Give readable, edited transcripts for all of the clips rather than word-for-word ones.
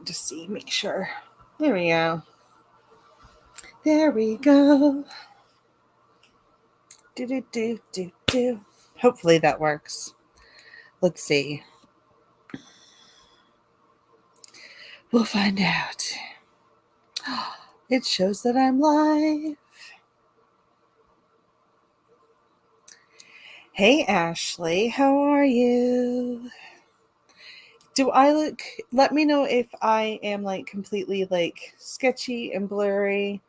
Just see, make sure. There we go. There we go. Do. Hopefully that works. Let's see. We'll find out. It shows that I'm live. Hey, Ashley, how are you? Do I look, let me know if I am like completely like sketchy and blurry.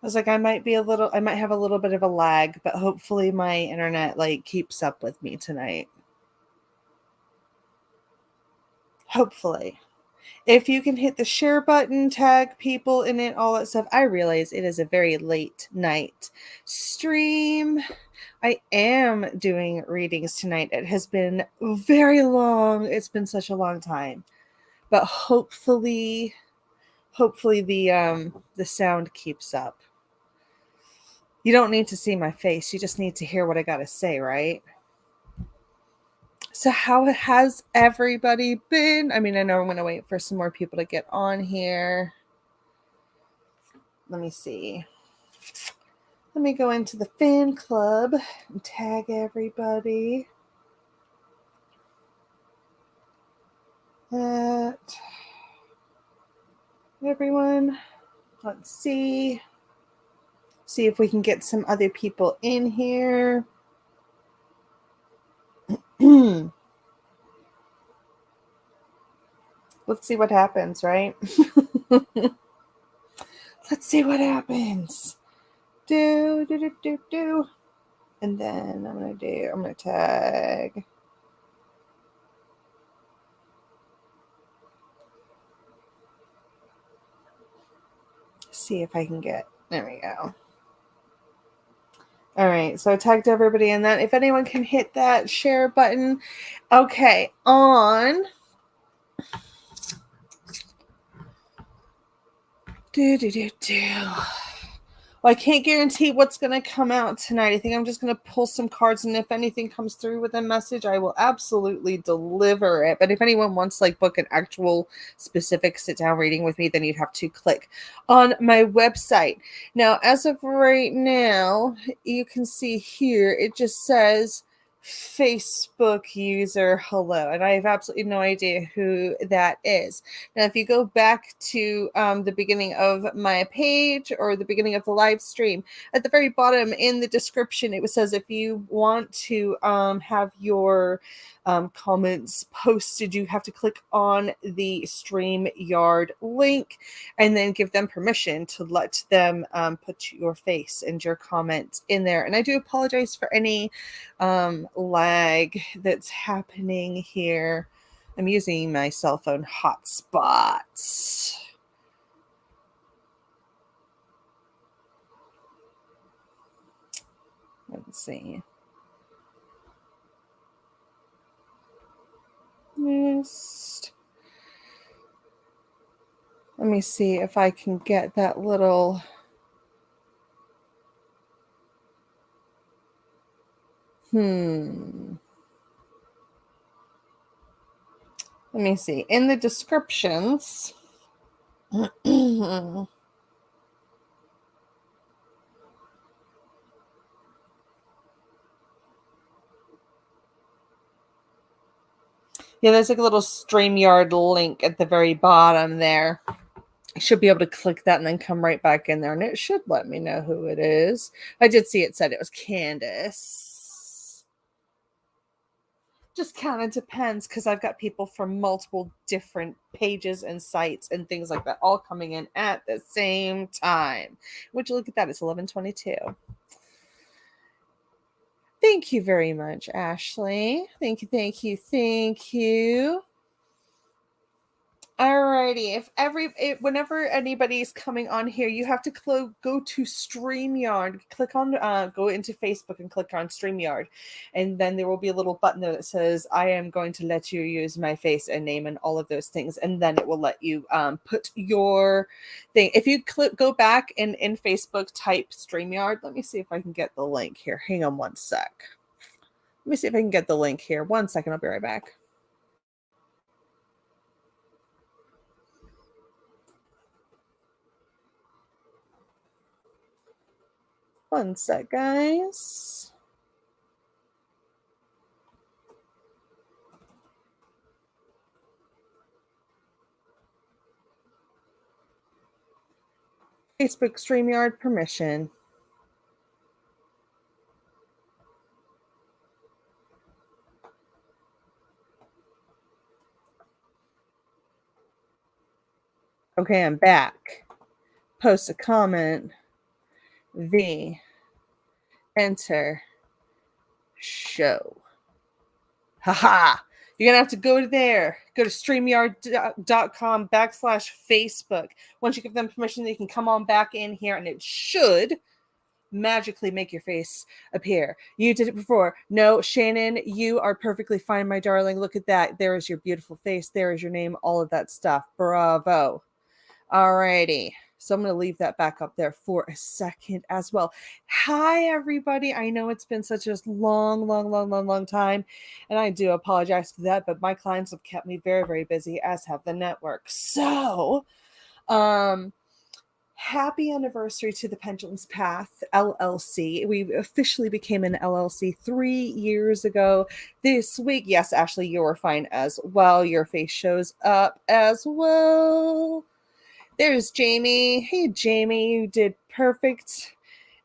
I was like, I might have a little bit of a lag, but hopefully my internet like keeps up with me tonight. Hopefully. If you can hit the share button, tag people in it, all that stuff. I realize it is a very late night stream. I am doing readings tonight. It has been very long. It's been such a long time. But hopefully the sound keeps up. You don't need to see my face. You just need to hear what I got to say, right? So how has everybody been? I mean, I know I'm going to wait for some more people to get on here. Let me see. Let me go into the fan club and tag everybody. Everyone, let's see if we can get some other people in here. Let's see what happens, right? Let's see what happens. Do. And then I'm going to tag. See if I can get, there we go. All right, so I tagged everybody in that. If anyone can hit that share button. Okay, on. Well, I can't guarantee what's going to come out tonight. I think I'm just going to pull some cards, and if anything comes through with a message, I will absolutely deliver it. But if anyone wants like book an actual specific sit-down reading with me, then you'd have to click on my website. Now, as of right now, you can see here, it just says Facebook user hello, and I have absolutely no idea who that is. Now, if you go back to the beginning of my page or the beginning of the live stream, at the very bottom in the description, it says if you want to have your comments posted, you have to click on the StreamYard link and then give them permission to let them put your face and your comment in there. And I do apologize for any lag that's happening here. I'm using my cell phone hotspot. Let's see. Let me see if I can get that little. Let me see. In the descriptions. Yeah, there's like a little StreamYard link at the very bottom there. I should be able to click that and then come right back in there, and it should let me know who it is. I did see it said it was Candace. Just kind of depends because I've got people from multiple different pages and sites and things like that all coming in at the same time. Would you look at that? It's 11:22. Thank you very much, Ashley. Thank you. Alrighty. Whenever anybody's coming on here, you have to go to StreamYard. Click on go into Facebook and click on StreamYard, and then there will be a little button there that says "I am going to let you use my face and name and all of those things," and then it will let you put your thing. If you go back and in Facebook type StreamYard, let me see if I can get the link here. Hang on one sec. Let me see if I can get the link here. 1 second. I'll be right back. One sec, guys. Facebook StreamYard permission. Okay, I'm back. Post a comment. V. Enter. Show. Haha. You're going to have to go to there. Go to StreamYard.com/Facebook. Once you give them permission, they can come on back in here and it should magically make your face appear. You did it before. No, Shannon, you are perfectly fine, my darling. Look at that. There is your beautiful face. There is your name. All of that stuff. Bravo. Alrighty. So I'm going to leave that back up there for a second as well. Hi, everybody. I know it's been such a long time, and I do apologize for that, but my clients have kept me very, very busy, as have the network. So, happy anniversary to the Pendulums Path LLC. We officially became an LLC 3 years ago this week. Yes, Ashley, you're fine as well. Your face shows up as well. There's Jamie. Hey, Jamie, you did perfect.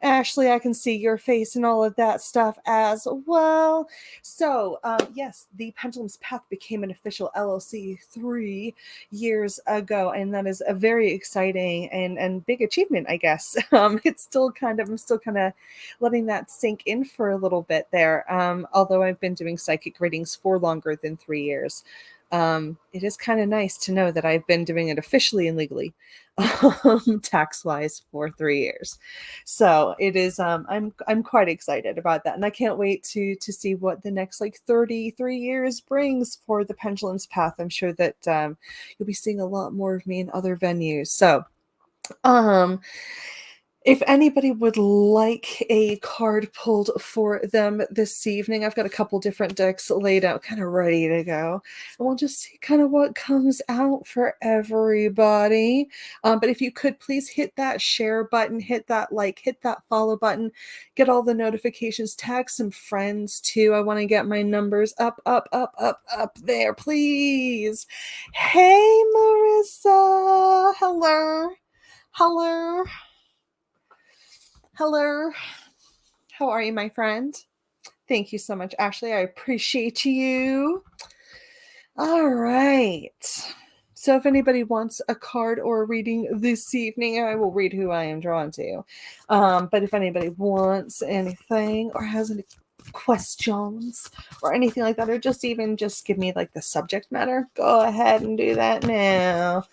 Ashley, I can see your face and all of that stuff as well. So, yes, the Pendulums Path became an official LLC 3 years ago, and that is a very exciting and big achievement, I guess. I'm still kind of letting that sink in for a little bit there. Although I've been doing psychic readings for longer than 3 years. It is kind of nice to know that I've been doing it officially and legally, tax-wise, for 3 years. So it is. I'm quite excited about that, and I can't wait to see what the next 33 years brings for the Pendulums Path. I'm sure that you'll be seeing a lot more of me in other venues. So, if anybody would like a card pulled for them this evening, I've got a couple different decks laid out, kind of ready to go. And we'll just see kind of what comes out for everybody. But if you could please hit that share button, hit that like, hit that follow button, get all the notifications, tag some friends too. I want to get my numbers up there, please. Hey, Marissa. Hello. Hello. Hello. How are you, my friend? Thank you so much, Ashley. I appreciate you. All right. So if anybody wants a card or a reading this evening, I will read who I am drawn to. But if anybody wants anything or has any questions or anything like that, or just give me the subject matter, go ahead and do that now.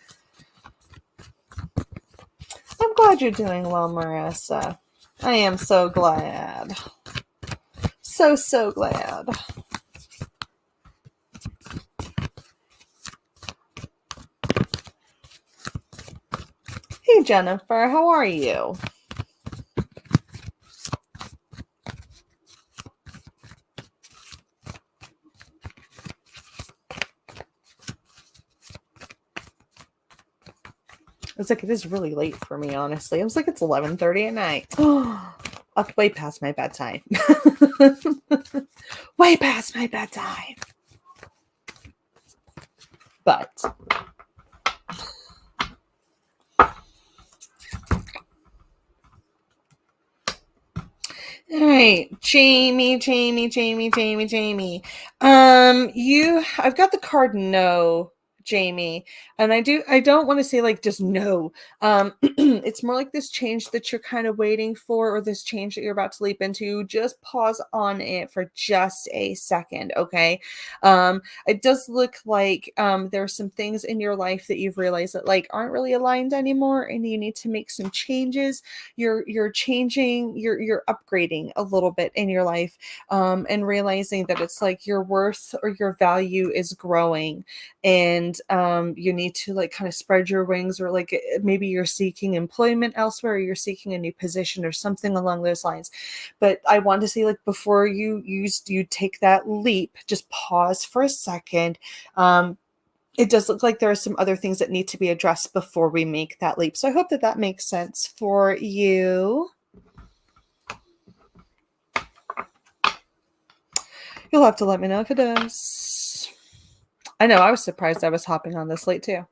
I'm glad you're doing well, Marissa. I am so glad. So glad. Hey, Jennifer, how are you? It's it is really late for me, honestly. It's 11:30 at night. Way past my bedtime. Way past my bedtime. But all right, Jamie. I've got the card no, Jamie, and I don't want to say just no. It's more like this change that you're kind of waiting for, or this change that you're about to leap into. Just pause on it for just a second, okay? It does look like there are some things in your life that you've realized that aren't really aligned anymore, and you need to make some changes. You're changing, you're upgrading a little bit in your life, and realizing that it's your worth or your value is growing, and you need to kind of spread your wings, or maybe you're seeking employment elsewhere, or you're seeking a new position or something along those lines. But I want to say before you take that leap, just pause for a second. It does look like there are some other things that need to be addressed before we make that leap. So I hope that makes sense for you. You'll have to let me know if it does. I know, I was surprised I was hopping on this late too.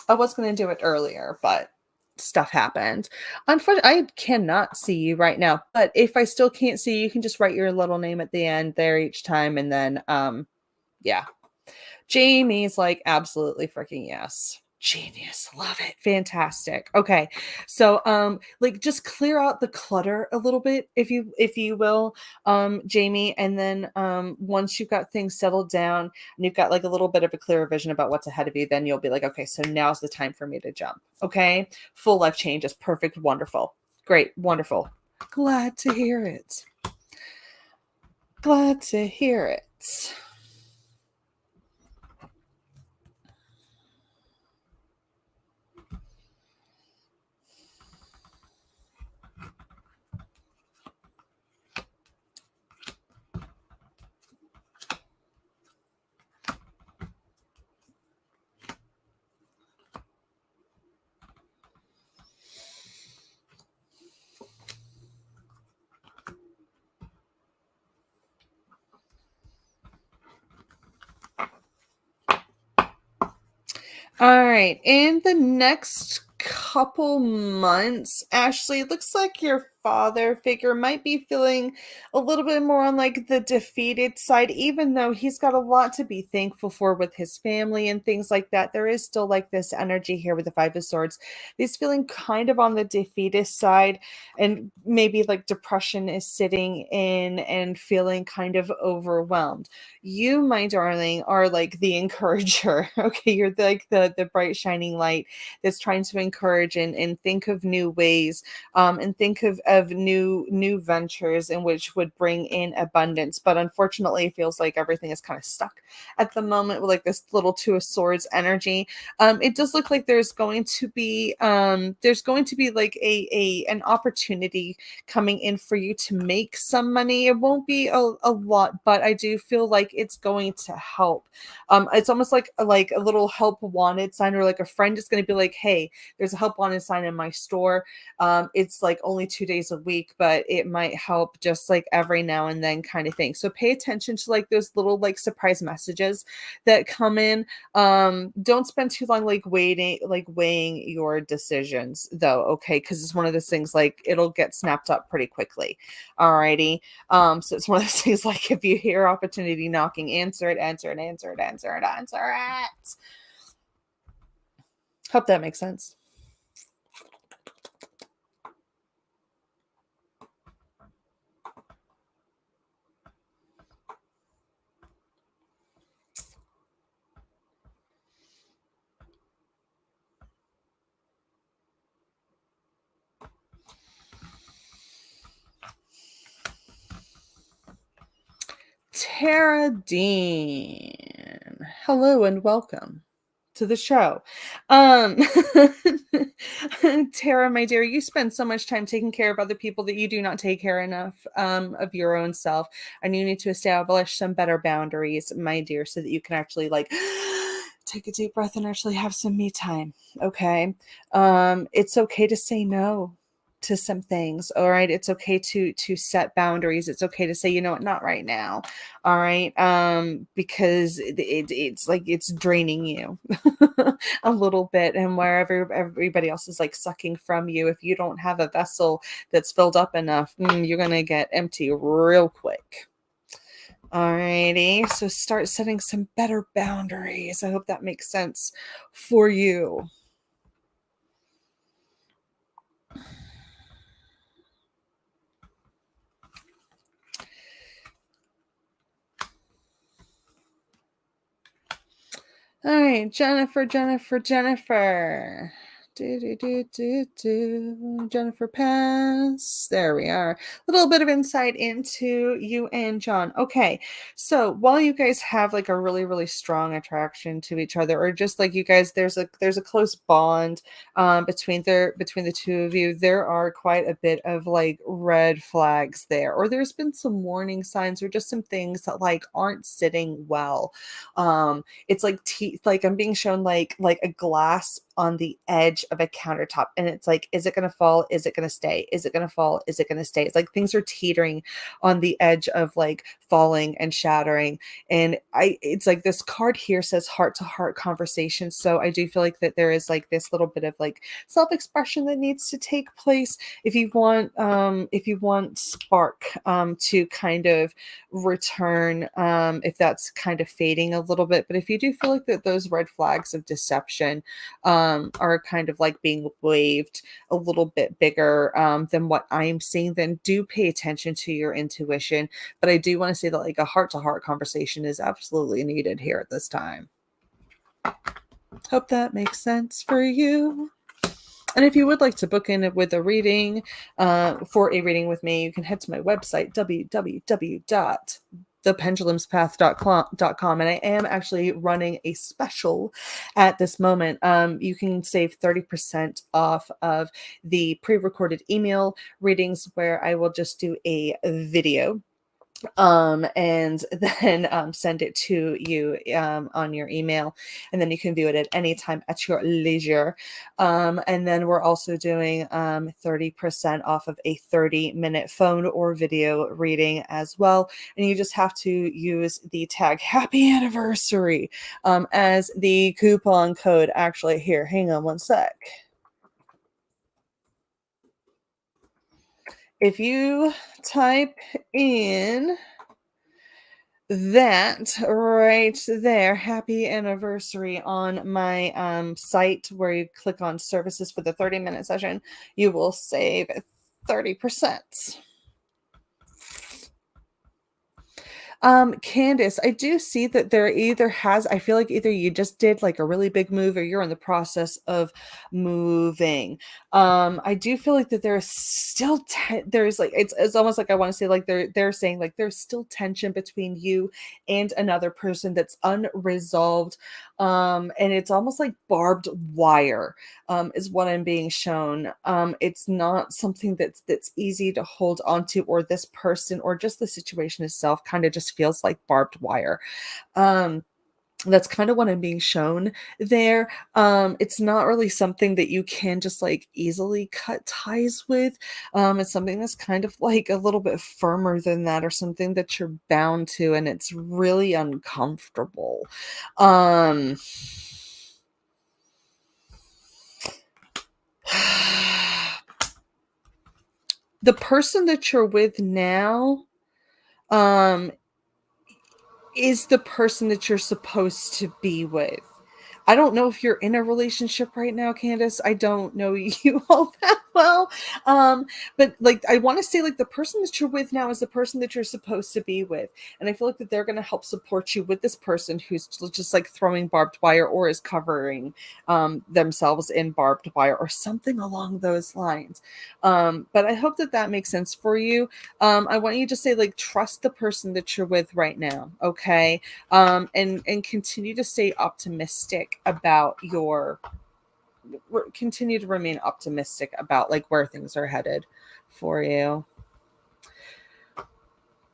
I was going to do it earlier, but stuff happened. Unfortunately, I cannot see you right now, but if I still can't see you, you can just write your little name at the end there each time. And then, yeah. Jamie's like, absolutely freaking yes. Genius. Love it. Fantastic. Okay. So like just clear out the clutter a little bit if you will, Jamie, and then once you've got things settled down and you've got like a little bit of a clearer vision about what's ahead of you, then you'll be like, okay, so now's the time for me to jump. Okay? Full life change is perfect, wonderful. Great, wonderful. Glad to hear it. Glad to hear it. All right. In the next couple months, Ashley, it looks like your father figure might be feeling a little bit more on like the defeated side, even though he's got a lot to be thankful for with his family and things like that. There is still like this energy here with the Five of Swords. He's feeling kind of on the defeatist side, and maybe like depression is sitting in and feeling kind of overwhelmed. You, my darling, are like the encourager. Okay, you're like the bright shining light that's trying to encourage and think of new ways, and think of new ventures in which would bring in abundance. But unfortunately, it feels like everything is kind of stuck at the moment with like this little Two of Swords energy. It does look like there's going to be like a an opportunity coming in for you to make some money. It won't be a lot, but I do feel like it's going to help. It's almost like a little help wanted sign, or like a friend is going to be like, hey, there's a help wanted sign in my store. It's like only 2 days a week, but it might help just like every now and then kind of thing. So pay attention to like those little like surprise messages that come in. Don't spend too long like weighing your decisions though, okay? Because it's one of those things like it'll get snapped up pretty quickly. Alrighty. So it's one of those things like if you hear opportunity knocking, answer it, answer it, answer it, answer it, answer it. Hope that makes sense. Tara Dean. Hello and welcome to the show. Tara, my dear, you spend so much time taking care of other people that you do not take care enough of your own self. And you need to establish some better boundaries, my dear, so that you can actually like take a deep breath and actually have some me time. Okay. It's okay to say no to some things. All right. It's okay to set boundaries. It's okay to say, you know what, not right now. All right. Because it's like it's draining you a little bit, and wherever everybody else is like sucking from you, if you don't have a vessel that's filled up enough, you're gonna get empty real quick. Alrighty, so start setting some better boundaries. I hope that makes sense for you. All right, Jennifer. Jennifer Pass. There we are. A little bit of insight into you and John. Okay. So while you guys have like a really, really strong attraction to each other, or just like you guys, there's a close bond between the two of you, there are quite a bit of like red flags there, or there's been some warning signs, or just some things that like aren't sitting well. It's like like I'm being shown like a glass on the edge edge of a countertop, and it's like, is it going to fall? Is it going to stay? Is it going to fall? Is it going to stay? It's like things are teetering on the edge of like falling and shattering. And it's like this card here says heart to heart conversation. So I do feel like that there is like this little bit of like self-expression that needs to take place if you want spark to kind of return, if that's kind of fading a little bit. But if you do feel like that those red flags of deception are kind of like being waved a little bit bigger than what I'm seeing, then do pay attention to your intuition. But I do want to say that like a heart to heart conversation is absolutely needed here at this time. Hope that makes sense for you. And if you would like to book in with a reading, for a reading with me, you can head to my website, www.thependulumspath.com, and I am actually running a special at this moment. You can save 30% off of the pre-recorded email readings, where I will just do a video and then send it to you on your email, and then you can view it at any time at your leisure. And then we're also doing 30% off of a 30-minute phone or video reading as well, and you just have to use the tag happy anniversary as the coupon code. Actually, here, hang on one sec. If you type in that right there, happy anniversary, on my site, where you click on services for the 30-minute session, you will save 30%. Candace, I do see that I feel like either you just did like a really big move, or you're in the process of moving. I do feel like that there's still there's like it's almost like I want to say like they're saying like there's still tension between you and another person that's unresolved. And it's almost like barbed wire, is what I'm being shown. It's not something that's easy to hold on to, or this person, or just the situation itself kind of just feels like barbed wire. That's kind of what I'm being shown there. It's not really something that you can just like easily cut ties with. It's something that's kind of like a little bit firmer than that, or something that you're bound to, and it's really uncomfortable. Um, the person that you're with now, um, is the person that you're supposed to be with. I don't know if you're in a relationship right now, Candace. I don't know you all that well. But like I want to say like the person that you're with now is the person that you're supposed to be with. And I feel like that they're going to help support you with this person who's just like throwing barbed wire, or is covering themselves in barbed wire, or something along those lines. But I hope that that makes sense for you. I want you to say like trust the person that you're with right now, okay? And continue to stay optimistic about continue to remain optimistic about like where things are headed for you.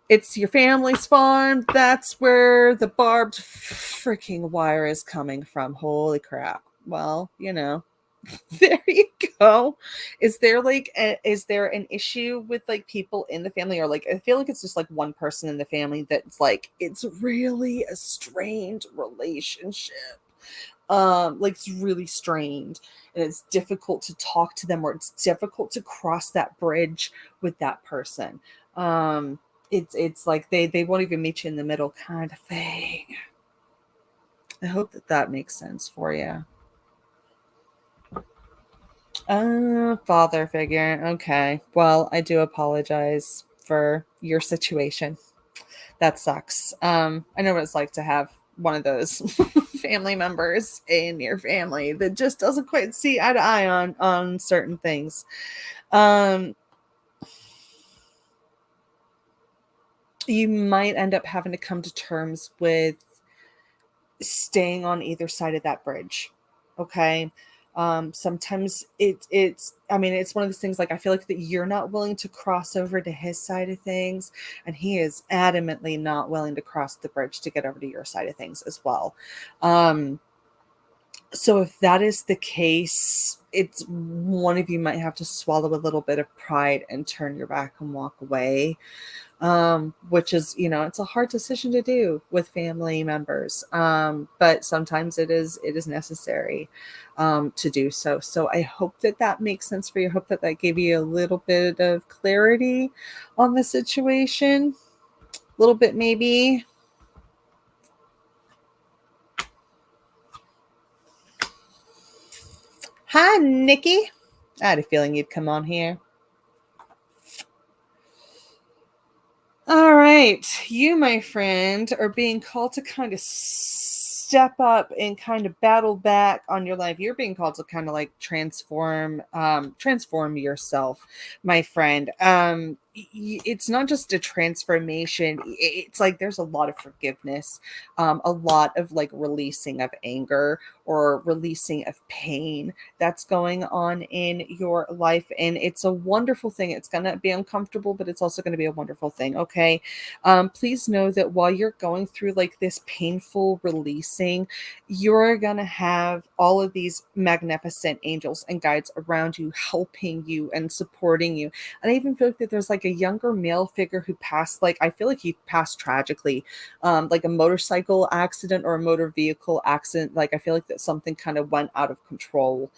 It's your family's farm. That's where the barbed freaking wire is coming from. Holy crap. Well, there you go. Is there an issue with like people in the family, or like I feel like it's just like one person in the family that's like it's really a strained relationship. Like it's really strained, and it's difficult to talk to them, or it's difficult to cross that bridge with that person. It's like they won't even meet you in the middle, kind of thing. I hope that that makes sense for you. Father figure. Okay. Well, I do apologize for your situation. That sucks. I know what it's like to have one of those family members in your family that just doesn't quite see eye to eye on certain things. Um, you might end up having to come to terms with staying on either side of that bridge. Okay. Sometimes it's I mean, it's one of those things like I feel like that you're not willing to cross over to his side of things, and he is adamantly not willing to cross the bridge to get over to your side of things as well. Um So if that is the case, it's one of you might have to swallow a little bit of pride and turn your back and walk away, which is, it's a hard decision to do with family members, but sometimes it is necessary to do so. So I hope that that makes sense for you. I hope that that gave you a little bit of clarity on the situation, a little bit maybe. Hi, Nikki. I had a feeling you'd come on here. All right. You, my friend, are being called to kind of step up and kind of battle back on your life. You're being called to kind of like transform yourself, my friend. It's not just a transformation. It's like there's a lot of forgiveness, a lot of like releasing of anger or releasing of pain that's going on in your life. And it's a wonderful thing. It's going to be uncomfortable, but it's also going to be a wonderful thing. Okay. Please know that while you're going through like this painful releasing, you're going to have all of these magnificent angels and guides around you, helping you and supporting you. And I even feel like that there's like a younger male figure who passed, like, I feel like he passed tragically, like a motorcycle accident or a motor vehicle accident. Like, I feel like that something kind of went out of control.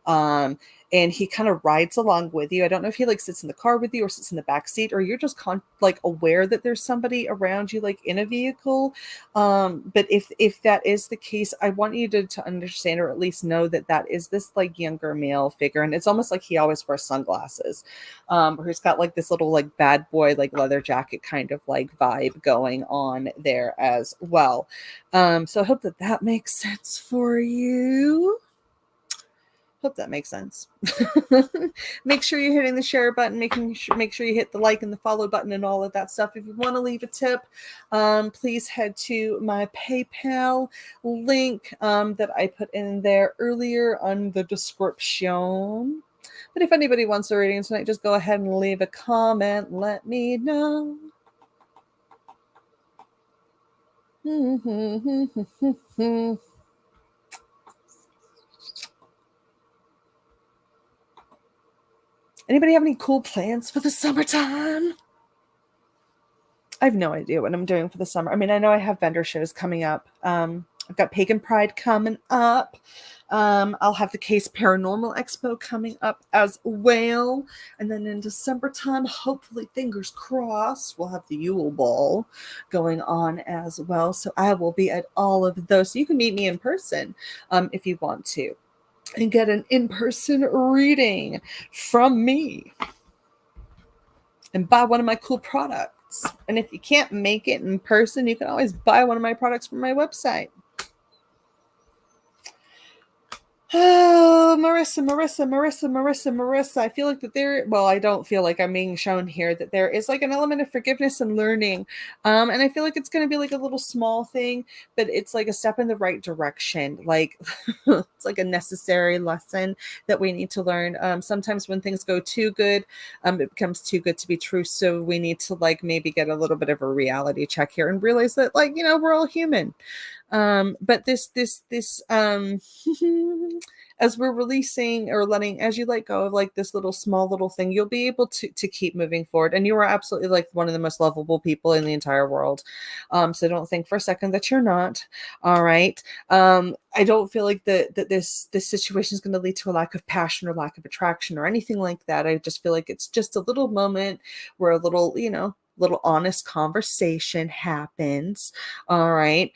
Um, and he kind of rides along with you. I don't know if he like sits in the car with you or sits in the back seat, or you're just like aware that there's somebody around you, like in a vehicle. But if that is the case, I want you to understand, or at least know, that that is this like younger male figure, and it's almost like he always wears sunglasses, or he's got like this little like bad boy like leather jacket kind of like vibe going on there as well. So I hope that that makes sense for you. Hope that makes sense. Make sure you're hitting the share button, make sure you hit the like and the follow button and all of that stuff. If you want to leave a tip, please head to my PayPal link that I put in there earlier on the description. But if anybody wants a reading tonight, just go ahead and leave a comment. Let me know. Anybody have any cool plans for the summertime? I have no idea what I'm doing for the summer. I mean, I know I have vendor shows coming up. I've got Pagan Pride coming up. I'll have the Case Paranormal Expo coming up as well. And then in December time, hopefully, fingers crossed, we'll have the Yule Ball going on as well. So I will be at all of those. So you can meet me in person if you want to, and get an in-person reading from me and buy one of my cool products. And if you can't make it in person, you can always buy one of my products from my website. Oh, Marissa. I feel like that I don't feel like I'm being shown here that there is like an element of forgiveness and learning. And I feel like it's going to be like a little small thing, but it's like a step in the right direction. Like it's like a necessary lesson that we need to learn. Sometimes when things go too good, it becomes too good to be true. So we need to like maybe get a little bit of a reality check here and realize that, like, we're all human. But this as we're releasing or as you let go of like this small little thing, you'll be able to keep moving forward. And you are absolutely like one of the most lovable people in the entire world. So don't think for a second that you're not. All right. I don't feel like that this situation is going to lead to a lack of passion or lack of attraction or anything like that. I just feel like it's just a little moment where a little honest conversation happens. All right.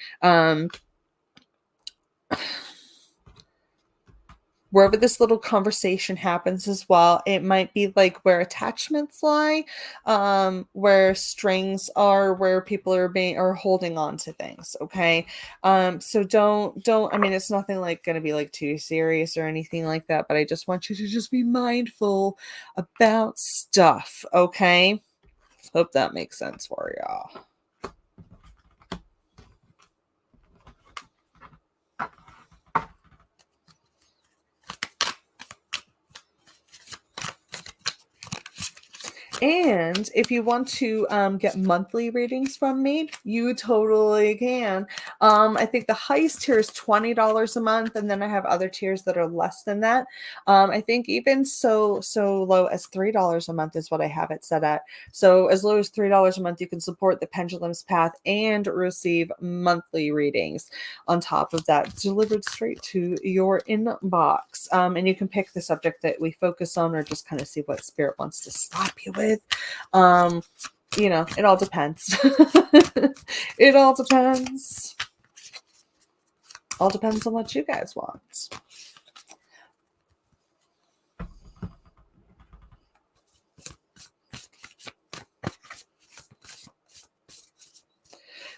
Wherever this little conversation happens as well, it might be like where attachments lie, where strings are, where people are holding on to things. Okay. So don't, I mean, it's nothing like going to be like too serious or anything like that, but I just want you to just be mindful about stuff. Okay. Hope that makes sense for y'all. And if you want to get monthly readings from me, you totally can. I think the highest tier is $20 a month, and then I have other tiers that are less than that. I think even so low as $3 a month is what I have it set at. So as low as $3 a month, you can support the Pendulums Path and receive monthly readings on top of that, delivered straight to your inbox. And you can pick the subject that we focus on, or just kind of see what spirit wants to slap you with. It all depends. It all depends. All depends on what you guys want.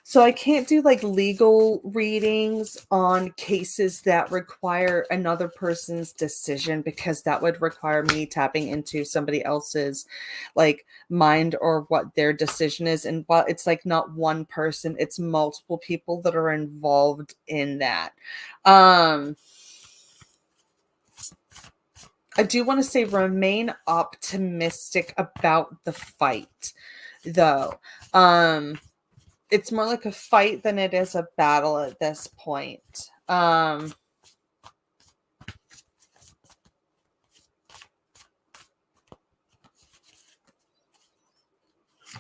So I can't do like legal readings on cases that require another person's decision, because that would require me tapping into somebody else's like mind or what their decision is. And while it's like not one person, it's multiple people that are involved in that. I do want to say remain optimistic about the fight, though. It's more like a fight than it is a battle at this point.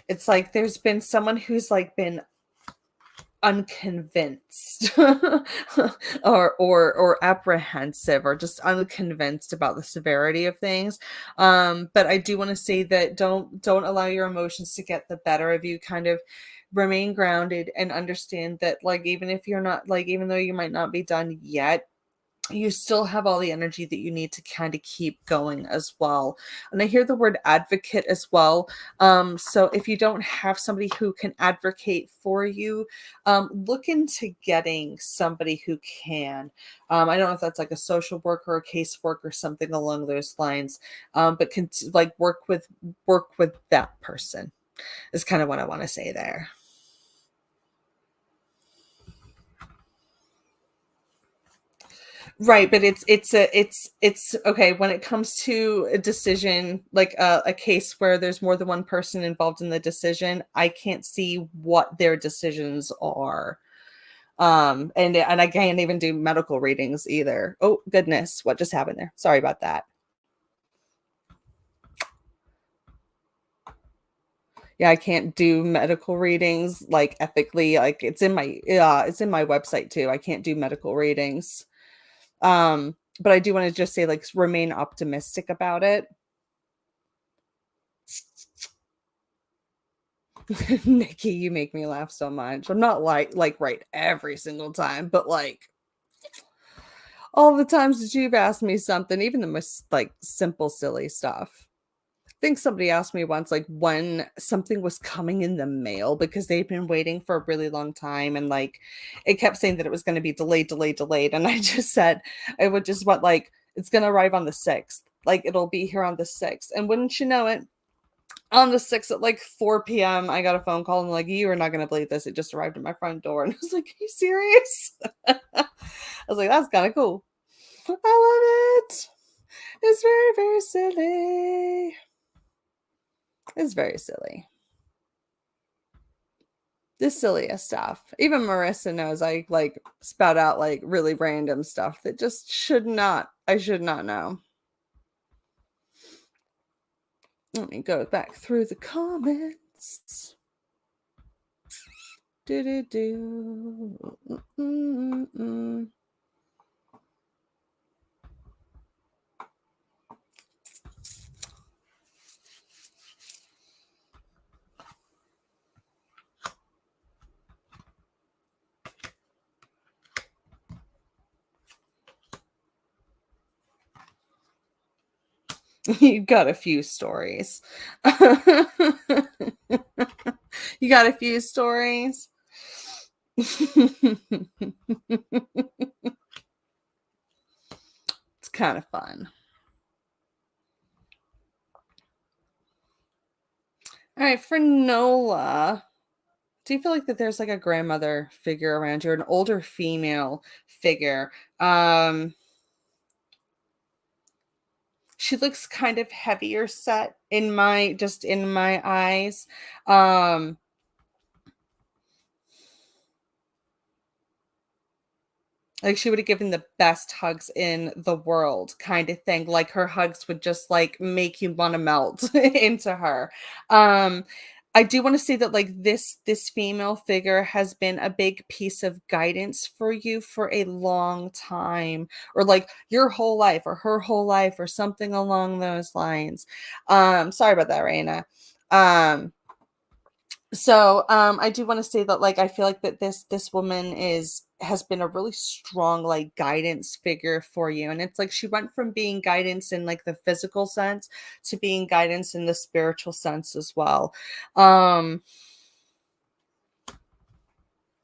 It's like there's been someone who's like been unconvinced or apprehensive, or just unconvinced about the severity of things. But I do want to say that don't allow your emotions to get the better of you. Kind of remain grounded and understand that, like, even if you're not, like, even though you might not be done yet, you still have all the energy that you need to kind of keep going as well. And I hear the word advocate as well. So if you don't have somebody who can advocate for you, look into getting somebody who can. I don't know if that's like a social worker or caseworker, something along those lines. But can like work with that person is kind of what I want to say there. Right, but it's okay when it comes to a decision, like a case where there's more than one person involved in the decision. I can't see what their decisions are. And I can't even do medical readings either. Oh goodness, what just happened there? Sorry about that. Yeah, I can't do medical readings like ethically. Like it's in my website too. I can't do medical readings. But I do want to just say, like, remain optimistic about it. Nikki, you make me laugh so much. I'm not like right every single time, but like all the times that you've asked me something, even the most like simple, silly stuff. I think somebody asked me once, like, when something was coming in the mail, because they'd been waiting for a really long time, and like it kept saying that it was going to be delayed, delayed, delayed. And I just said, I would just want, like, it's going to arrive on the 6th. Like, it'll be here on the 6th. And wouldn't you know it, on the 6th at like 4 p.m., I got a phone call and like, you are not going to believe this. It just arrived at my front door. And I was like, are you serious? I was like, that's kind of cool. I love it. It's very, very silly. It's very silly. The silliest stuff. Even Marissa knows I like spout out like really random stuff that just I should not know. Let me go back through the comments. Do do do. You got a few stories. You got a few stories. It's kind of fun. All right, for Nola, do you feel like that there's like a grandmother figure around you, or an older female figure? She looks kind of heavier set in my eyes. Um, like she would have given the best hugs in the world kind of thing. Like her hugs would just like make you want to melt into her. Um, I do want to say that like this female figure has been a big piece of guidance for you for a long time, or like your whole life or her whole life or something along those lines. Sorry about that, Raina. Um, I do want to say that like I feel like that this woman has been a really strong like guidance figure for you, and it's like she went from being guidance in like the physical sense to being guidance in the spiritual sense as well. um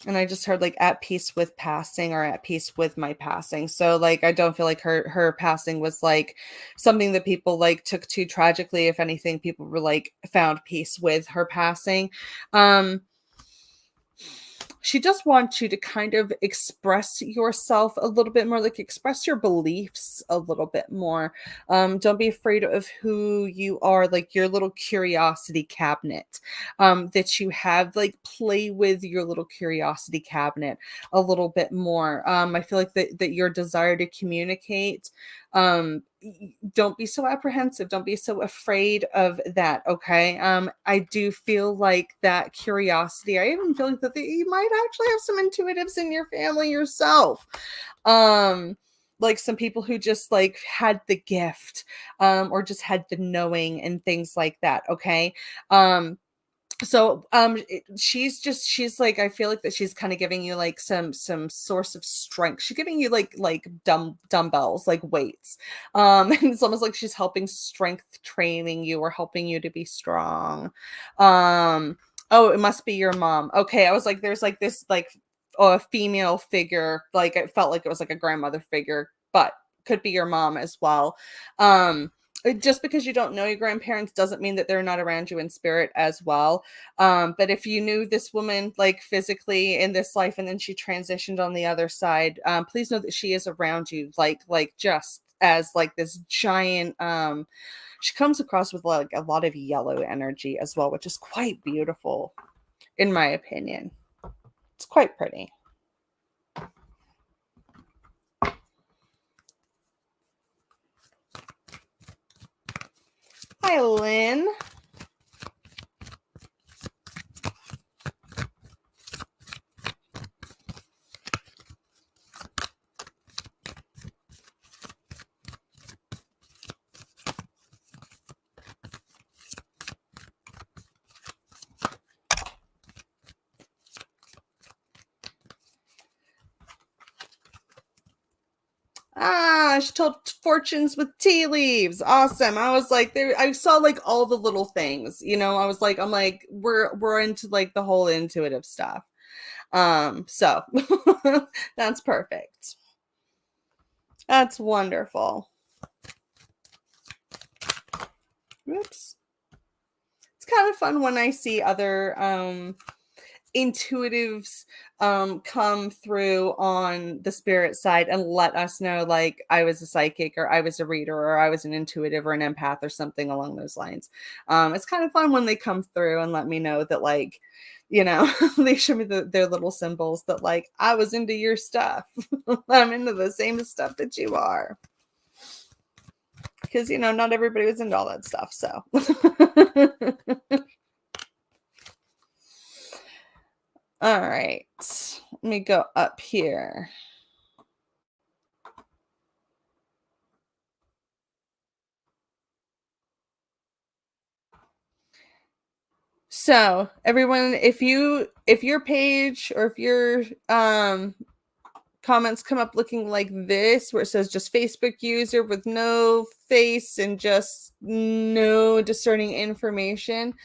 and I just heard like at peace with passing, or at peace with my passing. So like I don't feel like her passing was like something that people like took too tragically. If anything, people were like found peace with her passing. um she just wants you to kind of express yourself a little bit more, like express your beliefs a little bit more. Don't be afraid of who you are, like your little curiosity cabinet that you have. Like play with your little curiosity cabinet a little bit more. I feel like that your desire to communicate, don't be so apprehensive, don't be so afraid of that. Okay. I do feel like that curiosity, I even feel like that you might actually have some intuitives in your family yourself. um like some people who just like had the gift, or just had the knowing and things like that. Okay. She's like, I feel like that she's kind of giving you like some source of strength. She's giving you like dumbbells, like weights. And it's almost like she's helping strength training you, or helping you to be strong. Oh, it must be your mom. Okay, I was like, there's like this like, oh, a female figure, like it felt like it was like a grandmother figure, but could be your mom as well. Just because you don't know your grandparents doesn't mean that they're not around you in spirit as well. But if you knew this woman like physically in this life, and then she transitioned on the other side, please know that she is around you, like just as like this giant. She comes across with like a lot of yellow energy as well, which is quite beautiful, in my opinion. It's quite pretty. Hi, Lynn. Ah, she told fortunes with tea leaves. Awesome. I was like, there. I saw like all the little things. I was like, I'm like, we're into like the whole intuitive stuff. So that's perfect. That's wonderful. Oops. It's kind of fun when I see other intuitives come through on the spirit side and let us know like I was a psychic, or I was a reader, or I was an intuitive or an empath or something along those lines. It's kind of fun when they come through and let me know that like, they show me their little symbols that like I was into your stuff. I'm into the same stuff that you are, because not everybody was into all that stuff. So all right, let me go up here. So everyone, if your page, or if your comments come up looking like this, where it says just Facebook user with no face and just no discerning information,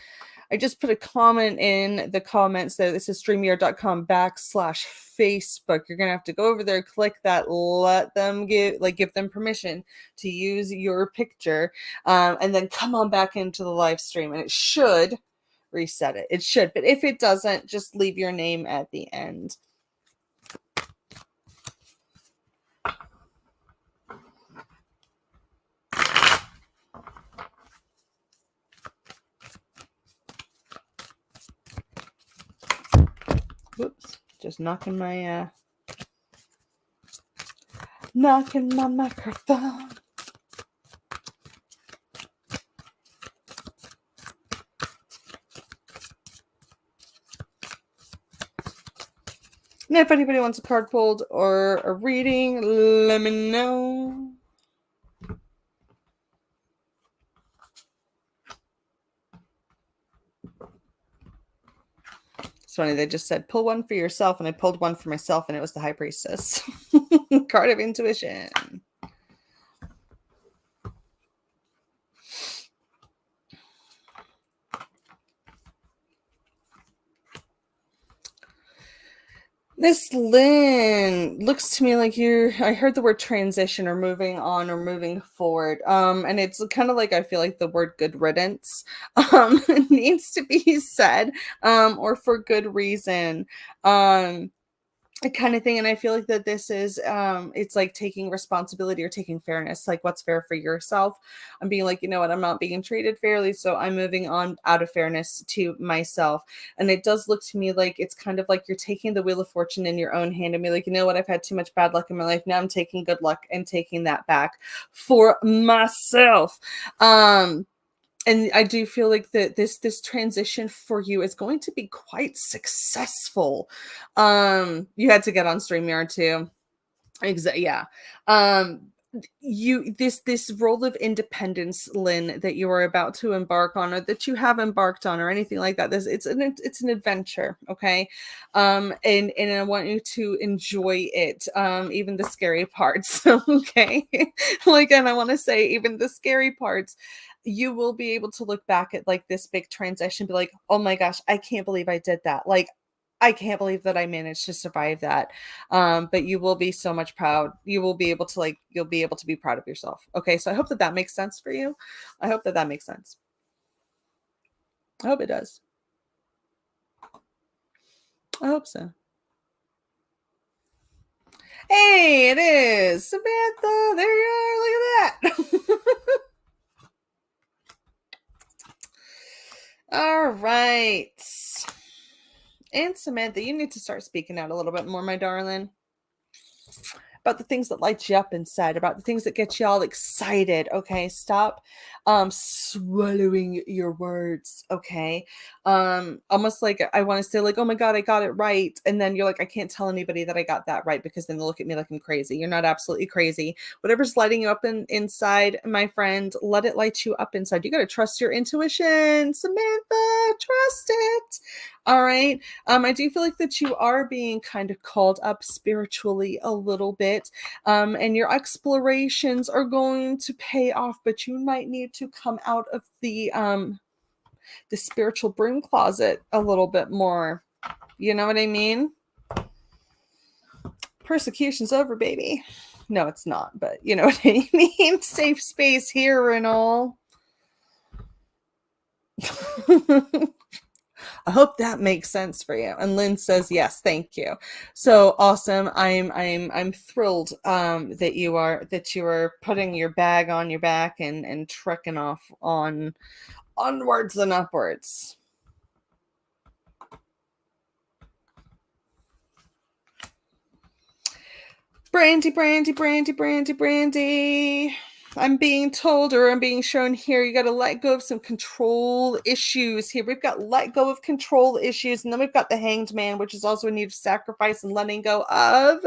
I just put a comment in the comments that this is streamyard.com/Facebook. You're gonna have to go over there, click that, let them give them permission to use your picture, and then come on back into the live stream, and it should reset it. It should, but if it doesn't, just leave your name at the end. Whoops. Just knocking my microphone. And if anybody wants a card pulled or a reading, let me know. It's funny, they just said pull one for yourself, and I pulled one for myself, and it was the High Priestess. Card of intuition. This Lynn looks to me like I heard the word transition or moving on or moving forward. And it's kind of like, I feel like the word good riddance needs to be said, or for good reason. Kind of thing. And I feel like that this is it's like taking responsibility or taking fairness, like what's fair for yourself. I'm being like, you know what, I'm not being treated fairly, so I'm moving on out of fairness to myself. And it does look to me like it's kind of like you're taking the wheel of fortune in your own hand and be like, you know what, I've had too much bad luck in my life, now I'm taking good luck and taking that back for myself. And I do feel like that this transition for you is going to be quite successful. You had to get on StreamYard too. Yeah. You this role of independence, Lynn, that you are about to embark on, or that you have embarked on, or anything like that. It's an adventure, okay? And I want you to enjoy it, even the scary parts, okay? Like, and I want to say, even the scary parts, you will be able to look back at like this big transition, be like, oh my gosh, I can't believe I did that. Like, I can't believe that I managed to survive that. But you will be so much proud. You will be able to you'll be able to be proud of yourself. Okay. So I hope that that makes sense for you. I hope that that makes sense. I hope it does. I hope so. Hey, it is Samantha. There you are. Look at that. All right. And Samantha, you need to start speaking out a little bit more, my darling, about the things that light you up inside, about the things that get you all excited. Okay, stop swallowing your words. Okay, almost like I want to say like, oh my god, I got it right, and then you're like, I can't tell anybody that I got that right because then they'll look at me like I'm crazy. You're not absolutely crazy. Whatever's lighting you up inside, my friend, let it light you up inside. You got to trust your intuition, Samantha. Trust it. All right. I do feel like that you are being kind of called up spiritually a little bit, and your explorations are going to pay off, but you might need to come out of the spiritual broom closet a little bit more. You know what I mean? Persecution's over, baby. No, it's not, but you know what I mean? Safe space here and all. I hope that makes sense for you. And Lynn says yes, thank you. So awesome. I'm thrilled that you are putting your bag on your back and trekking off on onwards and upwards. Brandy, Brandy, Brandy, Brandy, Brandy. I'm being told, or I'm being shown here, you got to let go of some control issues here. We've got let go of control issues, and then we've got the Hanged Man, which is also a need of sacrifice and letting go of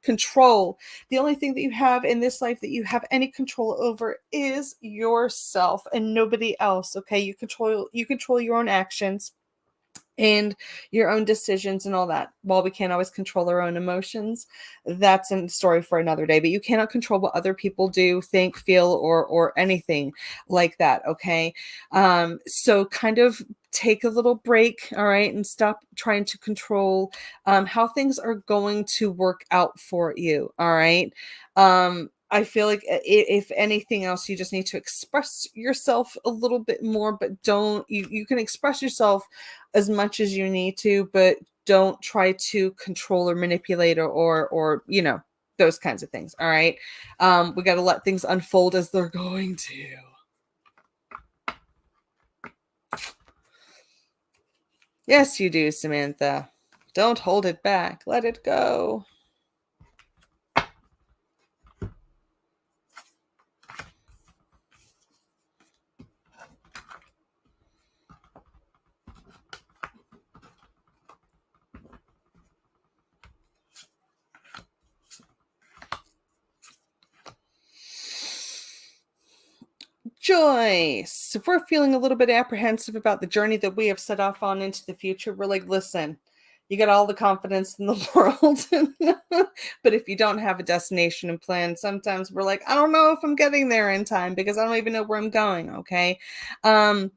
control. The only thing that you have in this life that you have any control over is yourself and nobody else. Okay, you control your own actions and your own decisions and all that. While we can't always control our own emotions, that's a story for another day. But you cannot control what other people do, think, feel, or anything like that. Okay. So kind of take a little break, all right, and stop trying to control how things are going to work out for you. All right. I feel like if anything else, you just need to express yourself a little bit more, but you can express yourself as much as you need to, but don't try to control or manipulate or you know, those kinds of things. All right. We got to let things unfold as they're going to. Yes, you do, Samantha. Don't hold it back. Let it go. Joyce, if we're feeling a little bit apprehensive about the journey that we have set off on into the future, we're like, listen, you got all the confidence in the world. But if you don't have a destination and plan, sometimes we're like, I don't know if I'm getting there in time because I don't even know where I'm going. Okay. Um,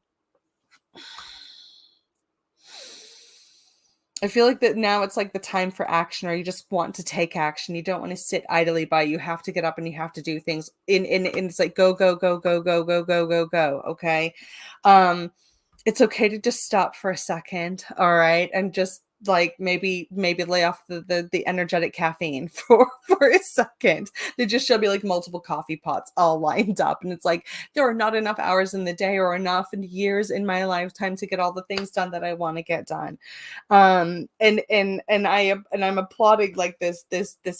I feel like that now it's like the time for action, or you just want to take action. You don't want to sit idly by. You have to get up and you have to do things. In it's like go, go, go, go, go, go, go, go, go. Okay. Um, it's okay to just stop for a second, all right, and just like maybe lay off the energetic caffeine for a second. There just should be like multiple coffee pots all lined up, and it's like there are not enough hours in the day or enough years in my lifetime to get all the things done that I want to get done. And I'm applauding like this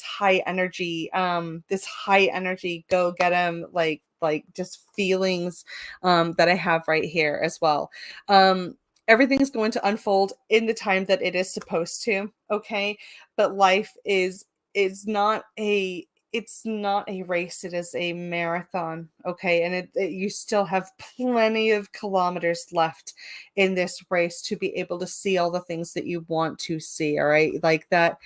high energy, go get them, like just feelings that I have right here as well. Everything is going to unfold in the time that it is supposed to, okay? But life is not a it's not a race, it is a marathon, okay? And you still have plenty of kilometers left in this race to be able to see all the things that you want to see, all right? Like that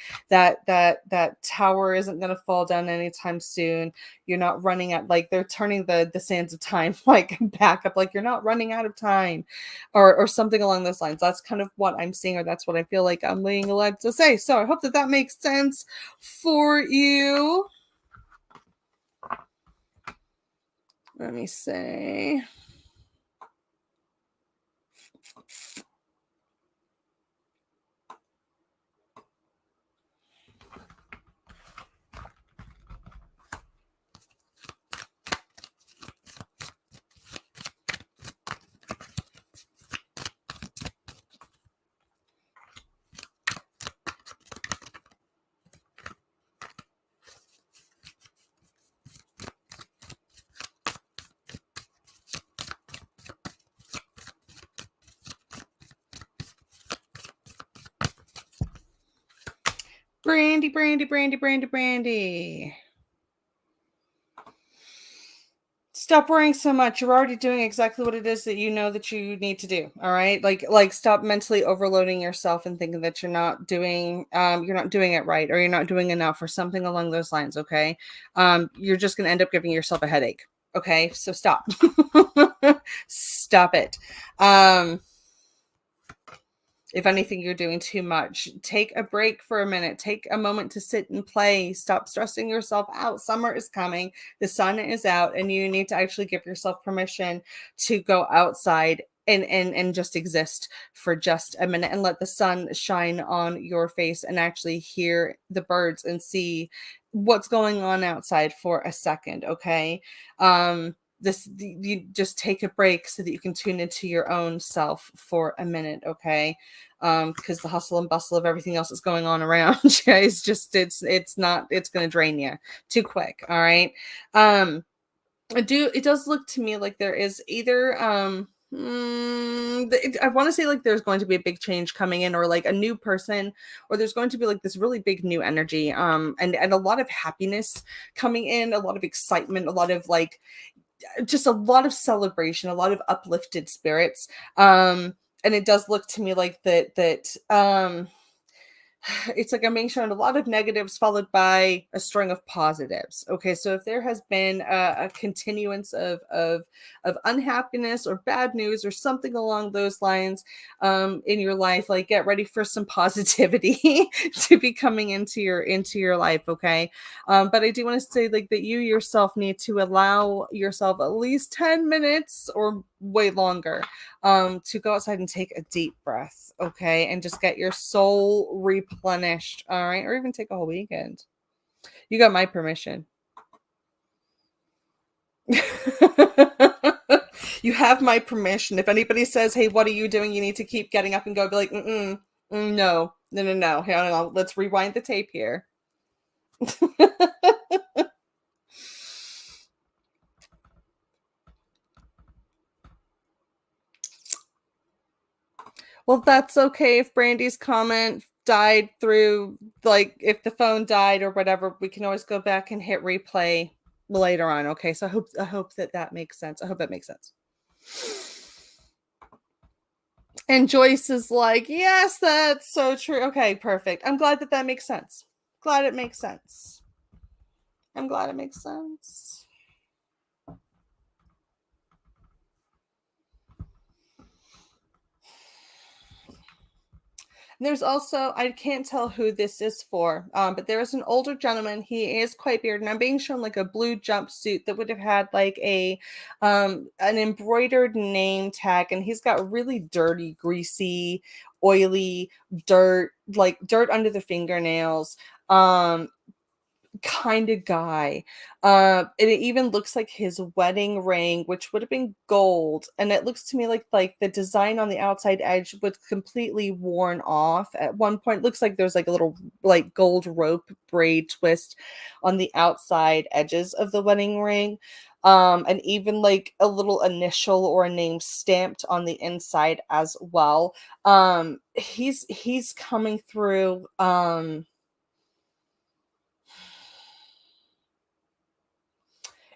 tower isn't going to fall down anytime soon. You're not running out, like they're turning the sands of time like back up, like you're not running out of time, or something along those lines. That's kind of what I'm seeing, or that's what I feel like I'm being allowed to say. So I hope that that makes sense for you. Let me say. Brandy. Stop worrying so much. You're already doing exactly what it is that you know that you need to do. All right. Like stop mentally overloading yourself and thinking that you're not doing it right, or you're not doing enough, or something along those lines. Okay. You're just gonna end up giving yourself a headache. Okay. So stop. Stop it. If anything, you're doing too much. Take a break for a minute. Take a moment to sit and play. Stop stressing yourself out. Summer is coming. The sun is out, and you need to actually give yourself permission to go outside and just exist for just a minute and let the sun shine on your face and actually hear the birds and see what's going on outside for a second. Okay. You just take a break so that you can tune into your own self for a minute. Okay. Because the hustle and bustle of everything else that's going on around you is just it's going to drain you too quick. All right. It does look to me like there is either I want to say like there's going to be a big change coming in, or like a new person, or there's going to be like this really big new energy, and a lot of happiness coming in, a lot of excitement, a lot of like just a lot of celebration, a lot of uplifted spirits. And it does look to me like that it's like I'm being shown a lot of negatives followed by a string of positives. Okay, so if there has been a continuance of unhappiness or bad news or something along those lines in your life, like get ready for some positivity to be coming into your life. Okay, but I do want to say like that you yourself need to allow yourself at least 10 minutes or way longer to go outside and take a deep breath, okay, and just get your soul replenished, all right, or even take a whole weekend. You got my permission. You have my permission. If anybody says, hey, what are you doing, you need to keep getting up and go, be like, mm-mm, No, no, no, no. Hang on. Let's rewind the tape here. Well, that's okay if Brandy's comment died through, like, if the phone died or whatever, we can always go back and hit replay later on. Okay, so I hope that that makes sense. I hope that makes sense. And Joyce is like, yes, that's so true. Okay, perfect. I'm glad that that makes sense. Glad it makes sense. I'm glad it makes sense. There's also, I can't tell who this is for, but there is an older gentleman. He is quite bearded, and I'm being shown like a blue jumpsuit that would have had like an embroidered name tag, and he's got really dirty, greasy, oily dirt, like dirt under the fingernails. Kind of guy. And it even looks like his wedding ring, which would have been gold, and it looks to me like the design on the outside edge was completely worn off at one point. Looks like there's like a little like gold rope braid twist on the outside edges of the wedding ring. And even like a little initial or a name stamped on the inside as well. He's coming through.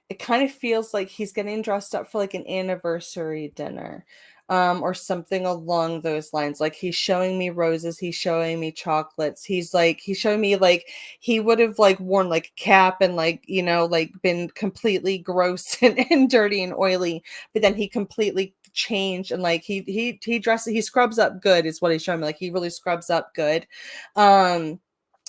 It kind of feels like he's getting dressed up for like an anniversary dinner, or something along those lines. Like he's showing me roses, he's showing me chocolates. He's showing me like he would have like worn like a cap and like, like been completely gross and dirty and oily, but then he completely changed and like he dresses, he scrubs up good is what he's showing me. Like he really scrubs up good. Um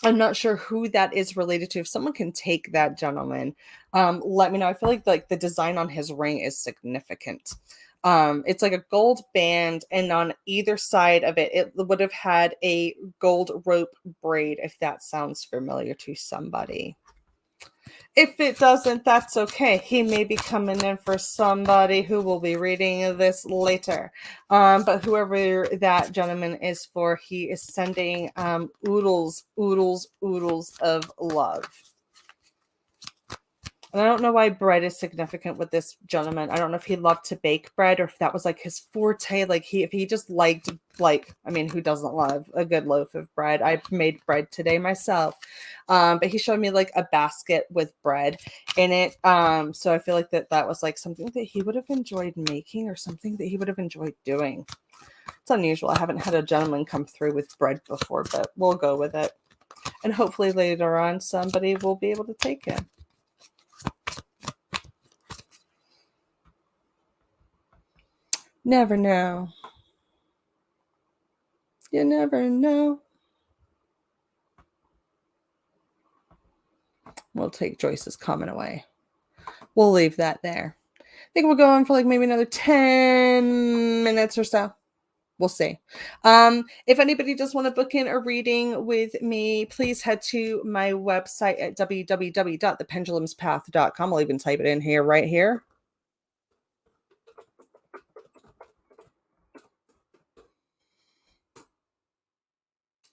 I'm not sure who that is related to. If someone can take that gentleman, let me know. I feel like the design on his ring is significant. It's like a gold band, and on either side of it, it would have had a gold rope braid, if that sounds familiar to somebody. If it doesn't, that's okay. He may be coming in for somebody who will be reading this later. But whoever that gentleman is for, he is sending oodles, oodles, oodles of love. And I don't know why bread is significant with this gentleman. I don't know if he loved to bake bread or if that was like his forte. Like if he just liked, like, I mean, who doesn't love a good loaf of bread? I made bread today myself. But he showed me like a basket with bread in it. So I feel like that was like something that he would have enjoyed making or something that he would have enjoyed doing. It's unusual. I haven't had a gentleman come through with bread before, but we'll go with it. And hopefully later on somebody will be able to take him. Never know. You never know. We'll take Joyce's comment away. We'll leave that there. I think we'll go on for like maybe another 10 minutes or so. We'll see. If anybody does want to book in a reading with me, please head to my website at www.thependulumspath.com. I'll even type it in here, right here.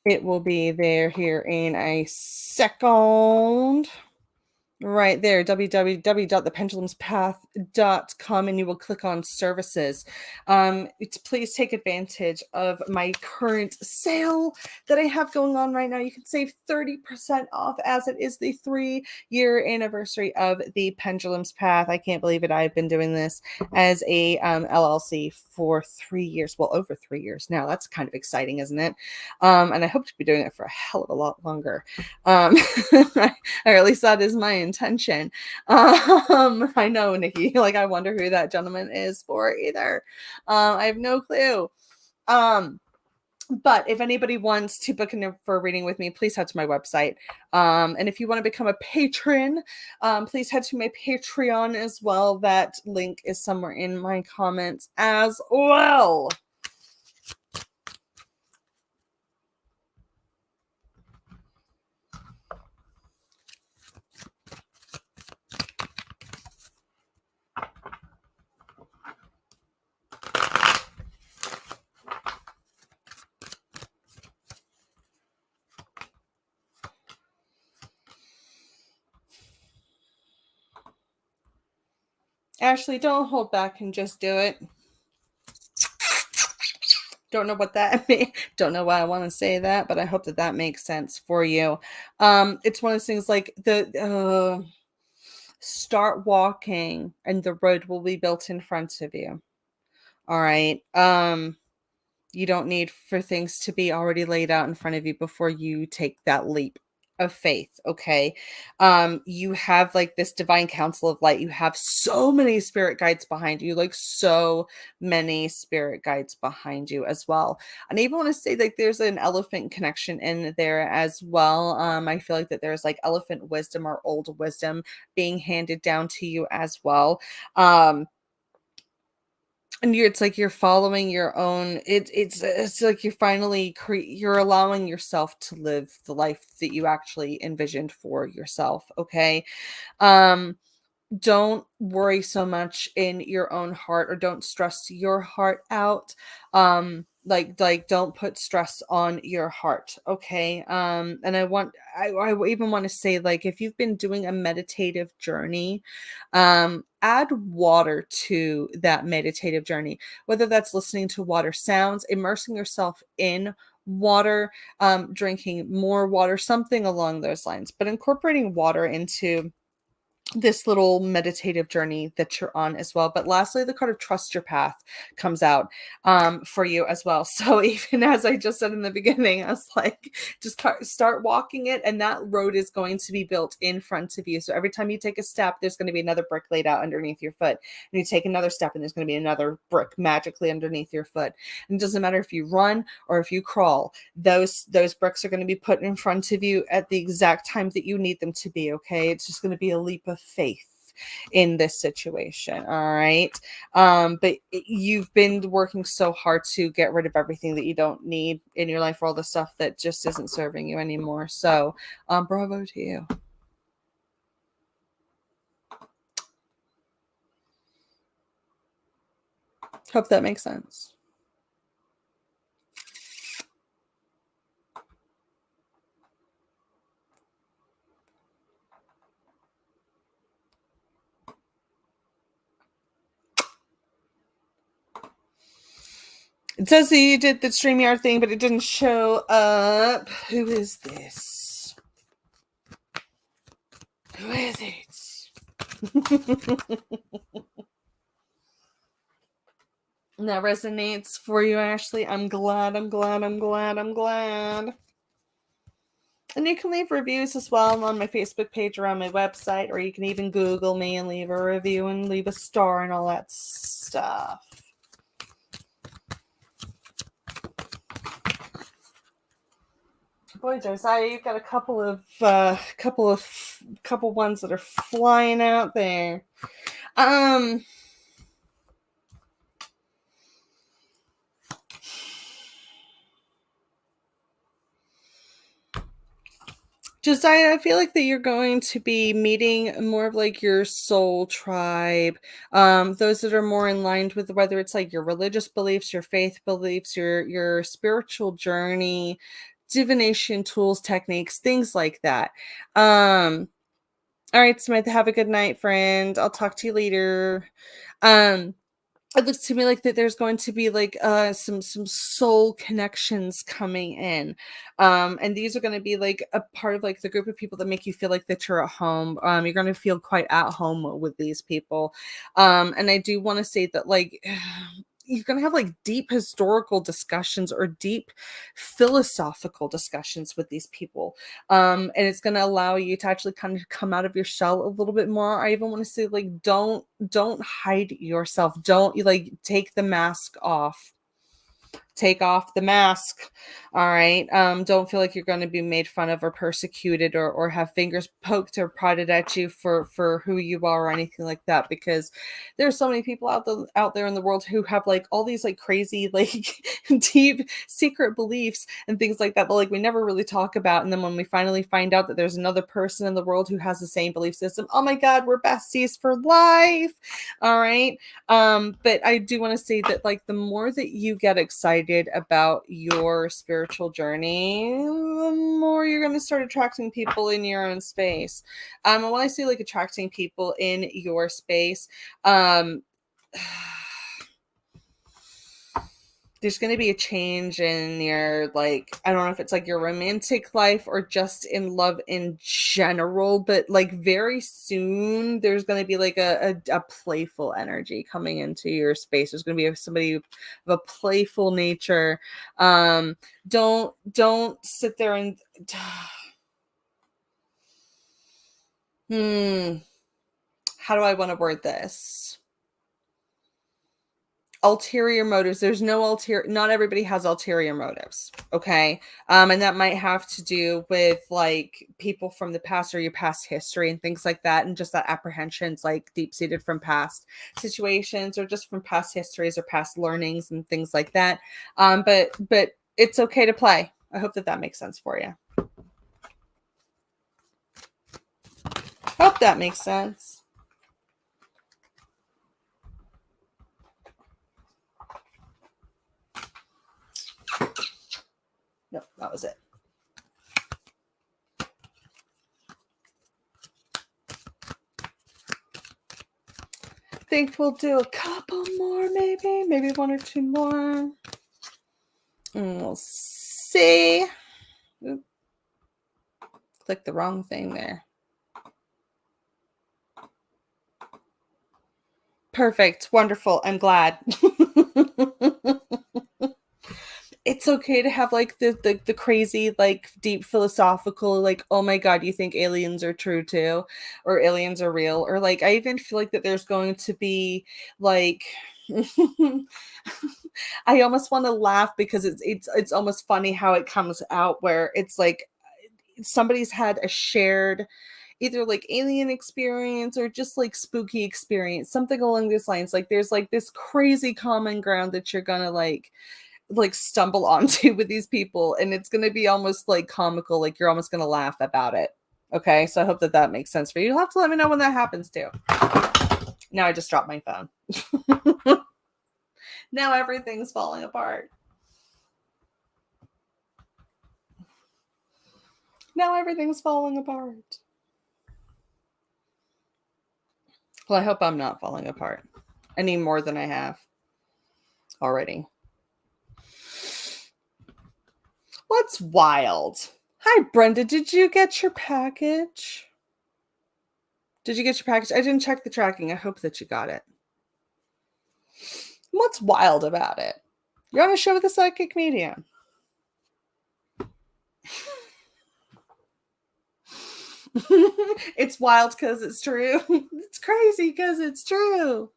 It will be there here in a second. Right there, www.thependulumspath.com, and you will click on services. Please take advantage of my current sale that I have going on right now. You can save 30% off as it is the 3-year anniversary of the Pendulums Path. I can't believe it. I've been doing this as a LLC for 3 years. Well, over 3 years now. That's kind of exciting, isn't it? And I hope to be doing it for a hell of a lot longer. Or at least that is my intention. I know, Nikki, like I wonder who that gentleman is for either. I have no clue. But if anybody wants to book in for a reading with me, please head to my website. And if you want to become a patron, please head to my Patreon as well. That link is somewhere in my comments as well. Ashley, don't hold back and just do it. Don't know what that means. Don't know why I want to say that, but I hope that that makes sense for you. It's one of those things like start walking and the road will be built in front of you. All right. You don't need for things to be already laid out in front of you before you take that leap of faith, okay? You have like this divine council of light. You have so many spirit guides behind you, like so many spirit guides behind you as well. And I even want to say like there's an elephant connection in there as well. I feel like that there's like elephant wisdom or old wisdom being handed down to you as well. And it's like you're following your own it's like you're finally you're allowing yourself to live the life that you actually envisioned for yourself, okay? Um don't worry so much in your own heart, or don't stress your heart out. Like don't put stress on your heart, okay? And I even want to say, like, if you've been doing a meditative journey, add water to that meditative journey, whether that's listening to water sounds, immersing yourself in water, drinking more water, something along those lines, but incorporating water into this little meditative journey that you're on as well. But lastly, the card of trust your path comes out for you as well. So even as I just said in the beginning, I was like, just start walking it, and that road is going to be built in front of you. So every time you take a step, there's going to be another brick laid out underneath your foot, and you take another step and there's going to be another brick magically underneath your foot. And it doesn't matter if you run or if you crawl, those bricks are going to be put in front of you at the exact time that you need them to be, okay? It's just going to be a leap of faith in this situation, all right? But you've been working so hard to get rid of everything that you don't need in your life, or all the stuff that just isn't serving you anymore. So bravo to you. Hope that makes sense. It says that you did the StreamYard thing, but it didn't show up. Who is this? Who is it? And that resonates for you, Ashley. I'm glad. And you can leave reviews as well on my Facebook page or on my website, or you can even Google me and leave a review and leave a star and all that stuff. Boy, Josiah, you've got a couple ones that are flying out there. Josiah, I feel like that you're going to be meeting more of like your soul tribe, those that are more in line with whether it's like your religious beliefs, your faith beliefs, your spiritual journey, divination tools, techniques, things like that. All right, Samantha, have a good night, friend. I'll talk to you later. It looks to me like that there's going to be like some soul connections coming in, and these are going to be like a part of like the group of people that make you feel like that you're at home. You're going to feel quite at home with these people, and I do want to say that like you're going to have like deep historical discussions or deep philosophical discussions with these people, and it's going to allow you to actually kind of come out of your shell a little bit more. I even want to say like don't hide yourself. Don't you like take the mask off. Take off the mask. All right. Don't feel like you're going to be made fun of or persecuted, or have fingers poked or prodded at you for who you are or anything like that, because there's so many people out there in the world who have like all these like crazy like deep secret beliefs and things like that like we never really talk about. And then when we finally find out that there's another person in the world who has the same belief system, oh my god, we're besties for life. All right. But I do want to say that like the more that you get excited excited about your spiritual journey, the more you're going to start attracting people in your own space. And when I say like attracting people in your space, there's going to be a change in your, like, I don't know if it's like your romantic life or just in love in general, but like very soon there's going to be like a playful energy coming into your space. There's going to be somebody of a playful nature. Don't sit there and how do I want to word this? Ulterior motives. There's no not everybody has ulterior motives. Okay. And that might have to do with like people from the past or your past history and things like that. And just that apprehensions like deep seated from past situations or just from past histories or past learnings and things like that. But it's okay to play. I hope that makes sense for you. Hope that makes sense. No, that was it. I think we'll do a couple more, maybe one or two more. And we'll see. Oop. Click the wrong thing there. Perfect. Wonderful. I'm glad. It's okay to have like the crazy, like deep philosophical, like, oh my God, you think aliens are true too? Or aliens are real? Or like, I even feel like that there's going to be like, I almost want to laugh because it's almost funny how it comes out where it's like somebody's had a shared either like alien experience or just like spooky experience, something along those lines. Like there's like this crazy common ground that you're gonna like stumble onto with these people, and it's gonna be almost like comical, like you're almost gonna laugh about it. Okay, so I hope that makes sense for you. You'll have to let me know when that happens too. Now I just dropped my phone. Now everything's falling apart. Now everything's falling apart. Well, I hope I'm not falling apart any more than I have already. What's wild? Hi, Brenda. Did you get your package? Did you get your package? I didn't check the tracking. I hope that you got it. What's wild about it? You're on a show with a psychic medium. It's wild because it's true. It's crazy because it's true.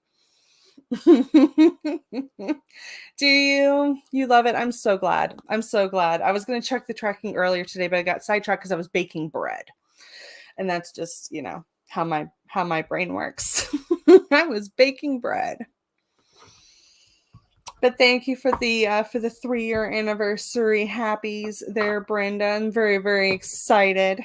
Do you love it? I'm so glad. I'm so glad. I was going to check the tracking earlier today, but I got sidetracked because I was baking bread. And that's just, how my brain works. I was baking bread. But thank you for the 3-year anniversary happies there, Brenda. I'm very, very excited.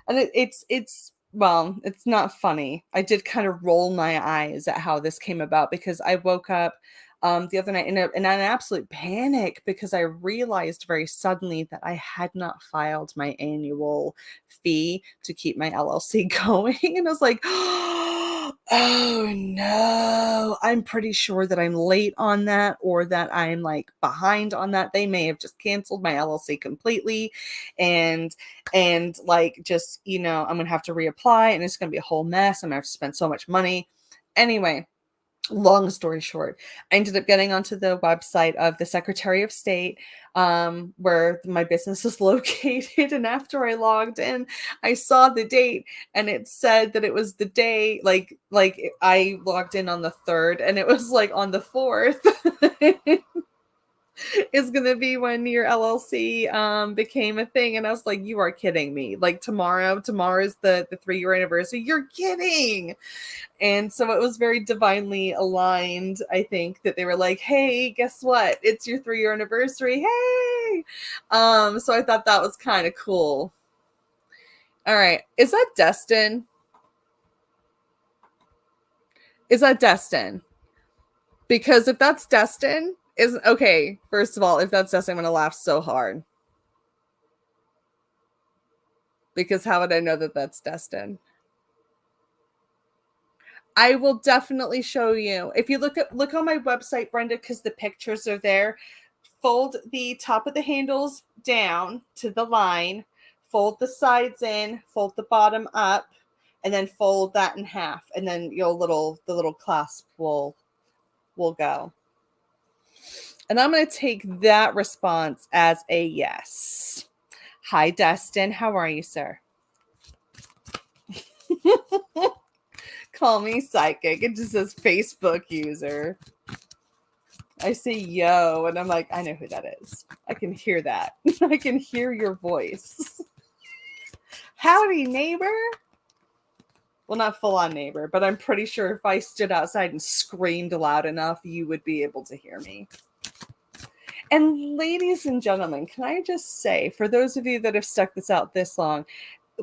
And it's well, it's not funny. I did kind of roll my eyes at how this came about because I woke up the other night in an absolute panic because I realized very suddenly that I had not filed my annual fee to keep my LLC going. And I was like, oh no, I'm pretty sure that I'm late on that or that I'm like behind on that. They may have just canceled my LLC completely. And like, just, I'm going to have to reapply and it's going to be a whole mess. I'm going to have to spend so much money. Anyway, long story short, I ended up getting onto the website of the Secretary of State, where my business is located. And after I logged in, I saw the date and it said that it was the day, like I logged in on the 3rd and it was like on the 4th. Is going to be when your LLC became a thing. And I was like, you are kidding me. Like tomorrow's the 3-year anniversary. You're kidding. And so it was very divinely aligned. I think that they were like, hey, guess what? It's your 3-year anniversary. Hey. So I thought that was kind of cool. All right. Is that Destin? Is that Destin? Because if that's Destin, Is okay. First of all, if that's Destin, I'm going to laugh so hard. Because how would I know that that's Destin? I will definitely show you. If you look on my website, Brenda, because the pictures are there. Fold the top of the handles down to the line, fold the sides in, fold the bottom up, and then fold that in half, and then the little clasp will go. And I'm going to take that response as a yes. Hi, Destin. How are you, sir? Call me psychic. It just says Facebook user. I say yo, and I'm like, I know who that is. I can hear that. I can hear your voice. Howdy, neighbor. Well, not full on neighbor, but I'm pretty sure if I stood outside and screamed loud enough, you would be able to hear me. And ladies and gentlemen, can I just say, for those of you that have stuck this out this long,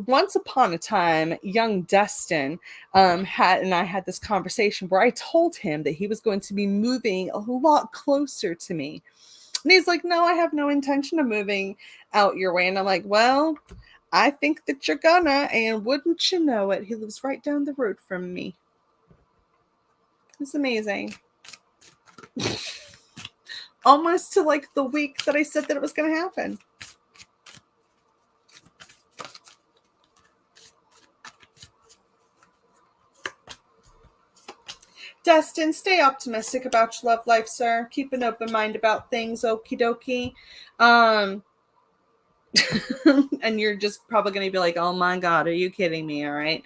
once upon a time, young Destin had this conversation where I told him that he was going to be moving a lot closer to me. And he's like, no, I have no intention of moving out your way. And I'm like, well, I think that you're gonna, and wouldn't you know it, he lives right down the road from me. It's amazing. Almost to like the week that I said that it was going to happen. Destin, stay optimistic about your love life, sir. Keep an open mind about things, okie dokie. And you're just probably going to be like, oh my God, are you kidding me? All right.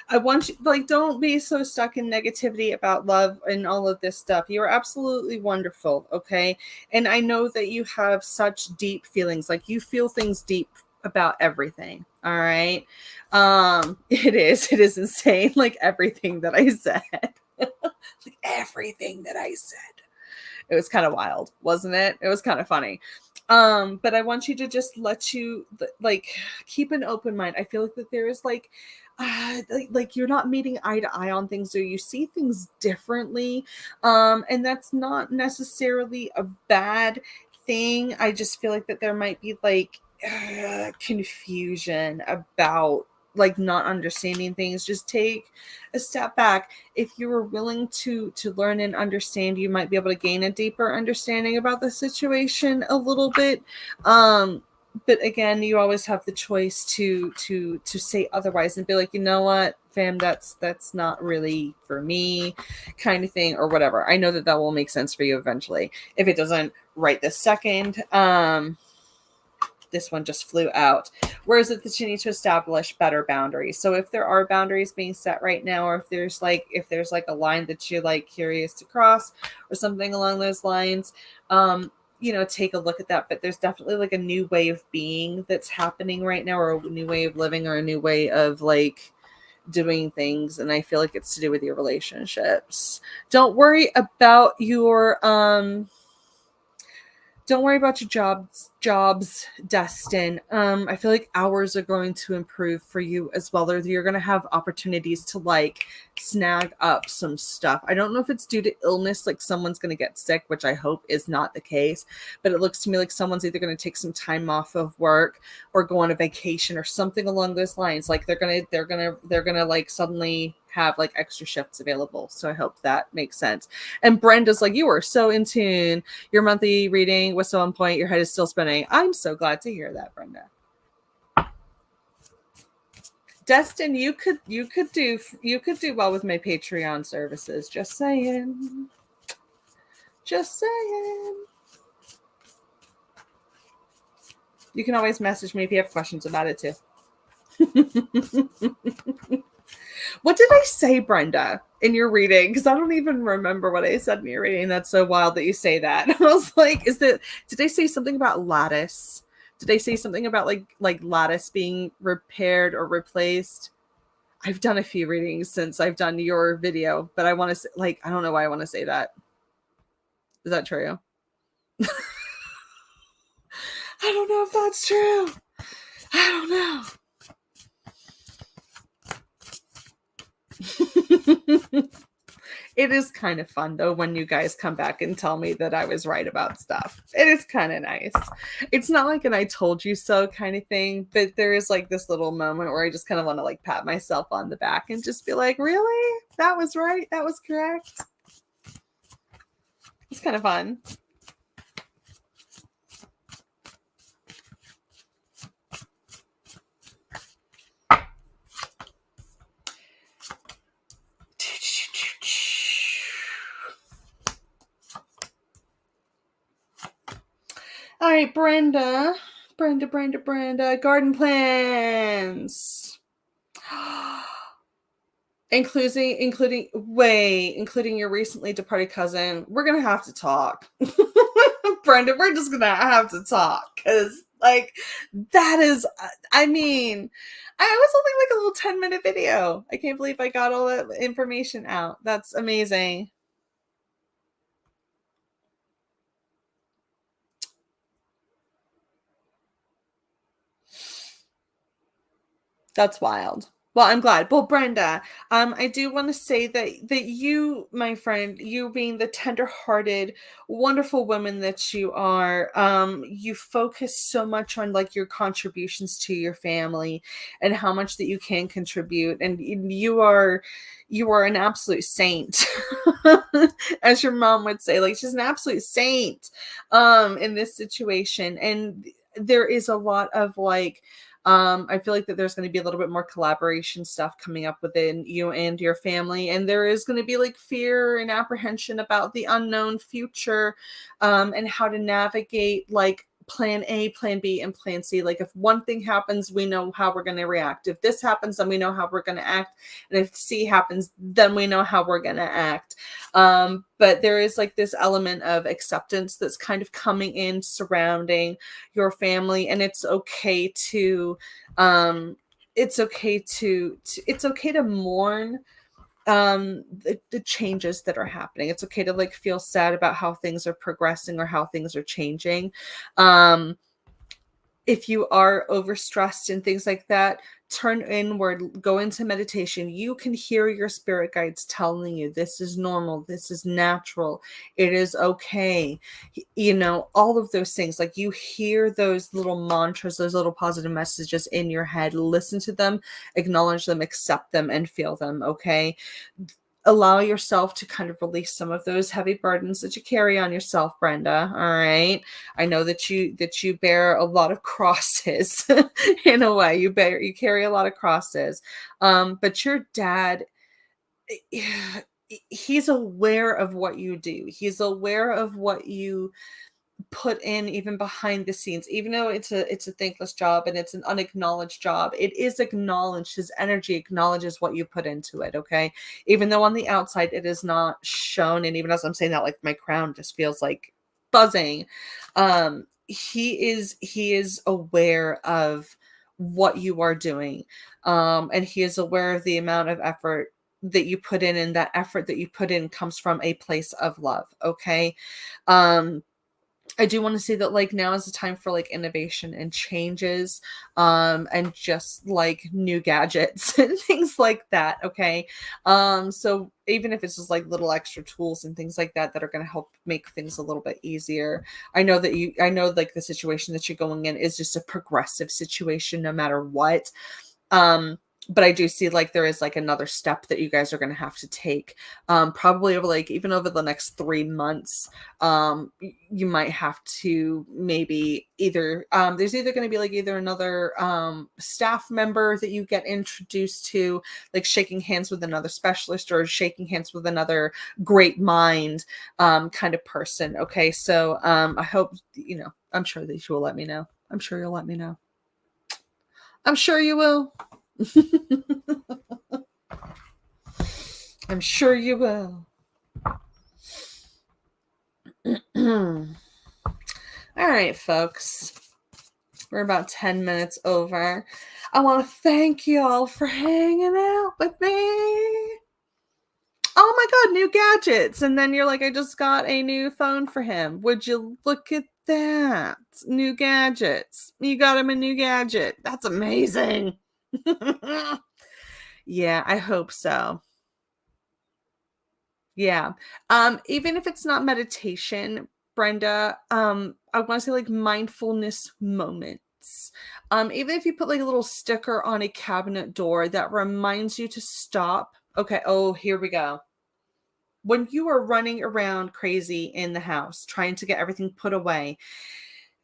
I want you, like, don't be so stuck in negativity about love and all of this stuff. You're absolutely wonderful. Okay. And I know that you have such deep feelings. Like, you feel things deep about everything. All right. It is insane. Like, everything that I said, like everything that I said, it was kind of wild, wasn't it? It was kind of funny. But I want you to just like keep an open mind. I feel like that there is like you're not meeting eye to eye on things, or you see things differently. And that's not necessarily a bad thing. I just feel like that there might be like confusion about like not understanding things. Just take a step back. If you were willing to learn and understand, you might be able to gain a deeper understanding about the situation a little bit. But again, you always have the choice to say otherwise and be like, you know what, fam, that's not really for me, kind of thing, or whatever. I know that will make sense for you eventually. If it doesn't right this second, this one just flew out. Where is it that you need to establish better boundaries? So if there are boundaries being set right now, or if there's like a line that you're like curious to cross or something along those lines, take a look at that. But there's definitely like a new way of being that's happening right now, or a new way of living, or a new way of like doing things. And I feel like it's to do with your relationships. Don't worry about your jobs, Destin. I feel like hours are going to improve for you as well. Or you're going to have opportunities to like snag up some stuff. I don't know if it's due to illness, like someone's going to get sick, which I hope is not the case. But it looks to me like someone's either going to take some time off of work or go on a vacation or something along those lines. Like they're gonna like suddenly have like extra shifts available. So I hope that makes sense. And Brenda's like, you are so in tune. Your monthly reading was so on point. Your head is still spinning. I'm so glad to hear that, Brenda. Destin, you could do well with my Patreon services. Just saying. Just saying. You can always message me if you have questions about it too. What did I say, Brenda, in your reading? Because I don't even remember what I said in your reading. That's so wild that you say that. I was like, did I say something about lattice? Did I say something about like lattice being repaired or replaced? I've done a few readings since I've done your video, but I want to say, like, I don't know why I want to say that. Is that true? I don't know if that's true. I don't know. It is kind of fun though when you guys come back and tell me that I was right about stuff. It is kind of nice. It's not like an I told you so kind of thing, but there is like this little moment where I just kind of want to like pat myself on the back and just be like, really? That was right. That was correct. It's kind of fun. All right, Brenda. Brenda. Garden plans. Including your recently departed cousin. We're gonna have to talk. Brenda, we're just gonna have to talk because like that is I mean, I was only like a little 10-minute video. I can't believe I got all that information out. That's amazing. That's wild. Well, I'm glad. Well, Brenda, I do want to say that you, my friend, you being the tender-hearted, wonderful woman that you are, you focus so much on like your contributions to your family and how much that you can contribute, and you are an absolute saint, as your mom would say. Like she's an absolute saint, in this situation, and there is a lot of like I feel like that there's going to be a little bit more collaboration stuff coming up within you and your family. And there is going to be like fear and apprehension about the unknown future, and how to navigate like plan A, plan B, and plan C. Like if one thing happens, we know how we're going to react. If this happens, then we know how we're going to act. And if C happens, then we know how we're going to act. But there is like this element of acceptance that's kind of coming in surrounding your family, and it's okay to it's okay to mourn the changes that are happening. It's okay to like feel sad about how things are progressing or how things are changing. If you are overstressed and things like that, turn inward, go into meditation. You can hear your spirit guides telling you this is normal, this is natural, it is okay. You know, all of those things. Like you hear those little mantras, those little positive messages in your head. Listen to them, acknowledge them, accept them, and feel them. Okay. Allow yourself to kind of release some of those heavy burdens that you carry on yourself, Brenda. All right. I know that you bear a lot of crosses in a way. You carry a lot of crosses. But your dad, he's aware of what you do. He's aware of what you put in even behind the scenes. Even though it's a thankless job and it's an unacknowledged job, it is acknowledged. His energy acknowledges what you put into it. Okay, even though on the outside it is not shown, and even as I'm saying that, like my crown just feels like buzzing. He is aware of what you are doing, and he is aware of the amount of effort that you put in, and that effort that you put in comes from a place of love. Okay. um I do want to say that like now is the time for like innovation and changes, and just like new gadgets and things like that. Okay. So even if it's just like little extra tools and things like that that are going to help make things a little bit easier. I know like the situation that you're going in is just a progressive situation no matter what. Um, but I do see like there is like another step that you guys are going to have to take, probably over like even over the next 3 months. You might have to maybe either there's either going to be like either another staff member that you get introduced to, like shaking hands with another specialist or shaking hands with another great mind kind of person. Okay, so I hope I'm sure that you will let me know. I'm sure you'll let me know. I'm sure you will. I'm sure you will. All right, folks. We're about 10 minutes over. I want to thank you all for hanging out with me. Oh my God, new gadgets. And then you're like, I just got a new phone for him. Would you look at that? New gadgets. You got him a new gadget. That's amazing. Yeah, I hope so. Yeah. Even if it's not meditation, Brenda, I want to say like mindfulness moments. Even if you put like a little sticker on a cabinet door that reminds you to stop. Okay, oh, here we go. When you are running around crazy in the house, trying to get everything put away,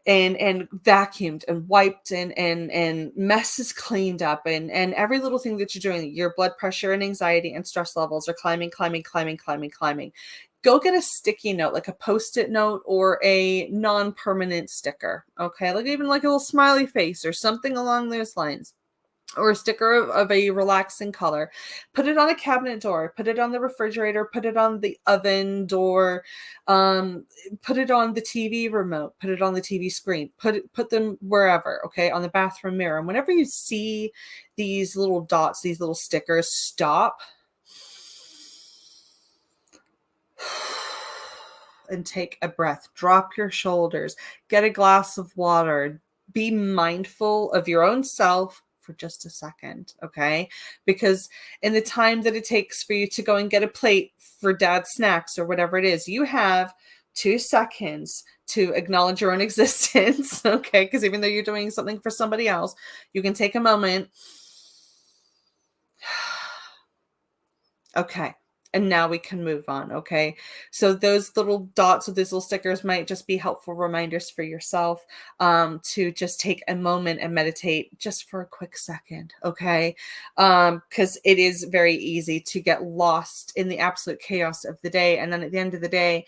and vacuumed and wiped and messes cleaned up, and every little thing that you're doing, your blood pressure and anxiety and stress levels are climbing. Go get a sticky note, like a post-it note or a non-permanent sticker. Okay, like even like a little smiley face or something along those lines, or a sticker of a relaxing color. Put it on a cabinet door, put it on the refrigerator, put it on the oven door, put it on the TV remote, put it on the TV screen, put them wherever, okay, on the bathroom mirror. And whenever you see these little dots, these little stickers, stop and take a breath. Drop your shoulders, get a glass of water, be mindful of your own self for just a second, okay? Because in the time that it takes for you to go and get a plate for dad's snacks or whatever it is, you have 2 seconds to acknowledge your own existence, okay? Because even though you're doing something for somebody else, you can take a moment. Okay. And now we can move on. Okay. So those little dots of these little stickers might just be helpful reminders for yourself, to just take a moment and meditate just for a quick second. Okay. Because it is very easy to get lost in the absolute chaos of the day. And then at the end of the day,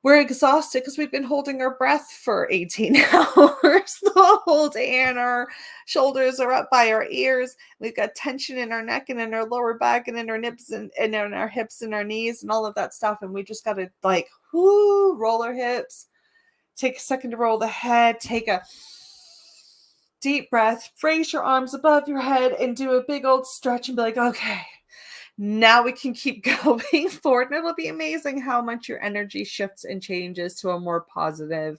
we're exhausted because we've been holding our breath for 18 hours the whole day, and our shoulders are up by our ears. We've got tension in our neck and in our lower back and in our nips and in our hips and our knees and all of that stuff. And we just got to like, whoo, roll our hips, take a second to roll the head, take a deep breath, raise your arms above your head and do a big old stretch and be like, okay, now we can keep going forward. And it'll be amazing how much your energy shifts and changes to a more positive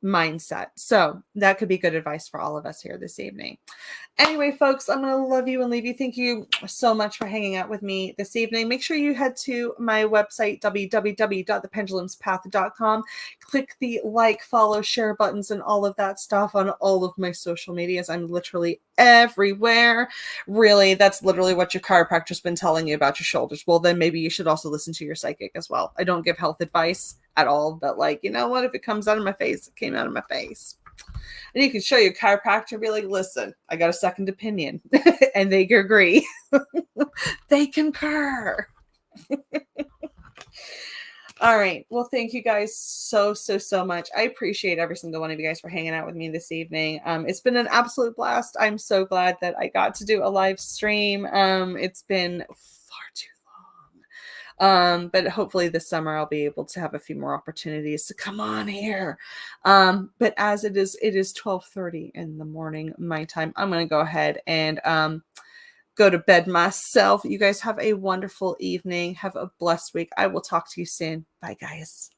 mindset. So that could be good advice for all of us here this evening. Anyway, folks, I'm going to love you and leave you. Thank you so much for hanging out with me this evening. Make sure you head to my website, www.thependulumspath.com. Click the like, follow, share buttons and all of that stuff on all of my social medias. I'm literally everywhere. Really, that's literally what your chiropractor's been telling you about your shoulders. Well, then maybe you should also listen to your psychic as well. I don't give health advice at all, but like, you know what? If it comes out of my face, it came out of my face. And you can show your chiropractor and be like, listen, I got a second opinion. And they agree. They concur. All right. Well, thank you guys so much. I appreciate every single one of you guys for hanging out with me this evening. It's been an absolute blast. I'm so glad that I got to do a live stream. It's been far too long. But hopefully this summer I'll be able to have a few more opportunities to come on here. But as it is 12:30 in the morning, my time, I'm going to go ahead and go to bed myself. You guys have a wonderful evening. Have a blessed week. I will talk to you soon. Bye, guys.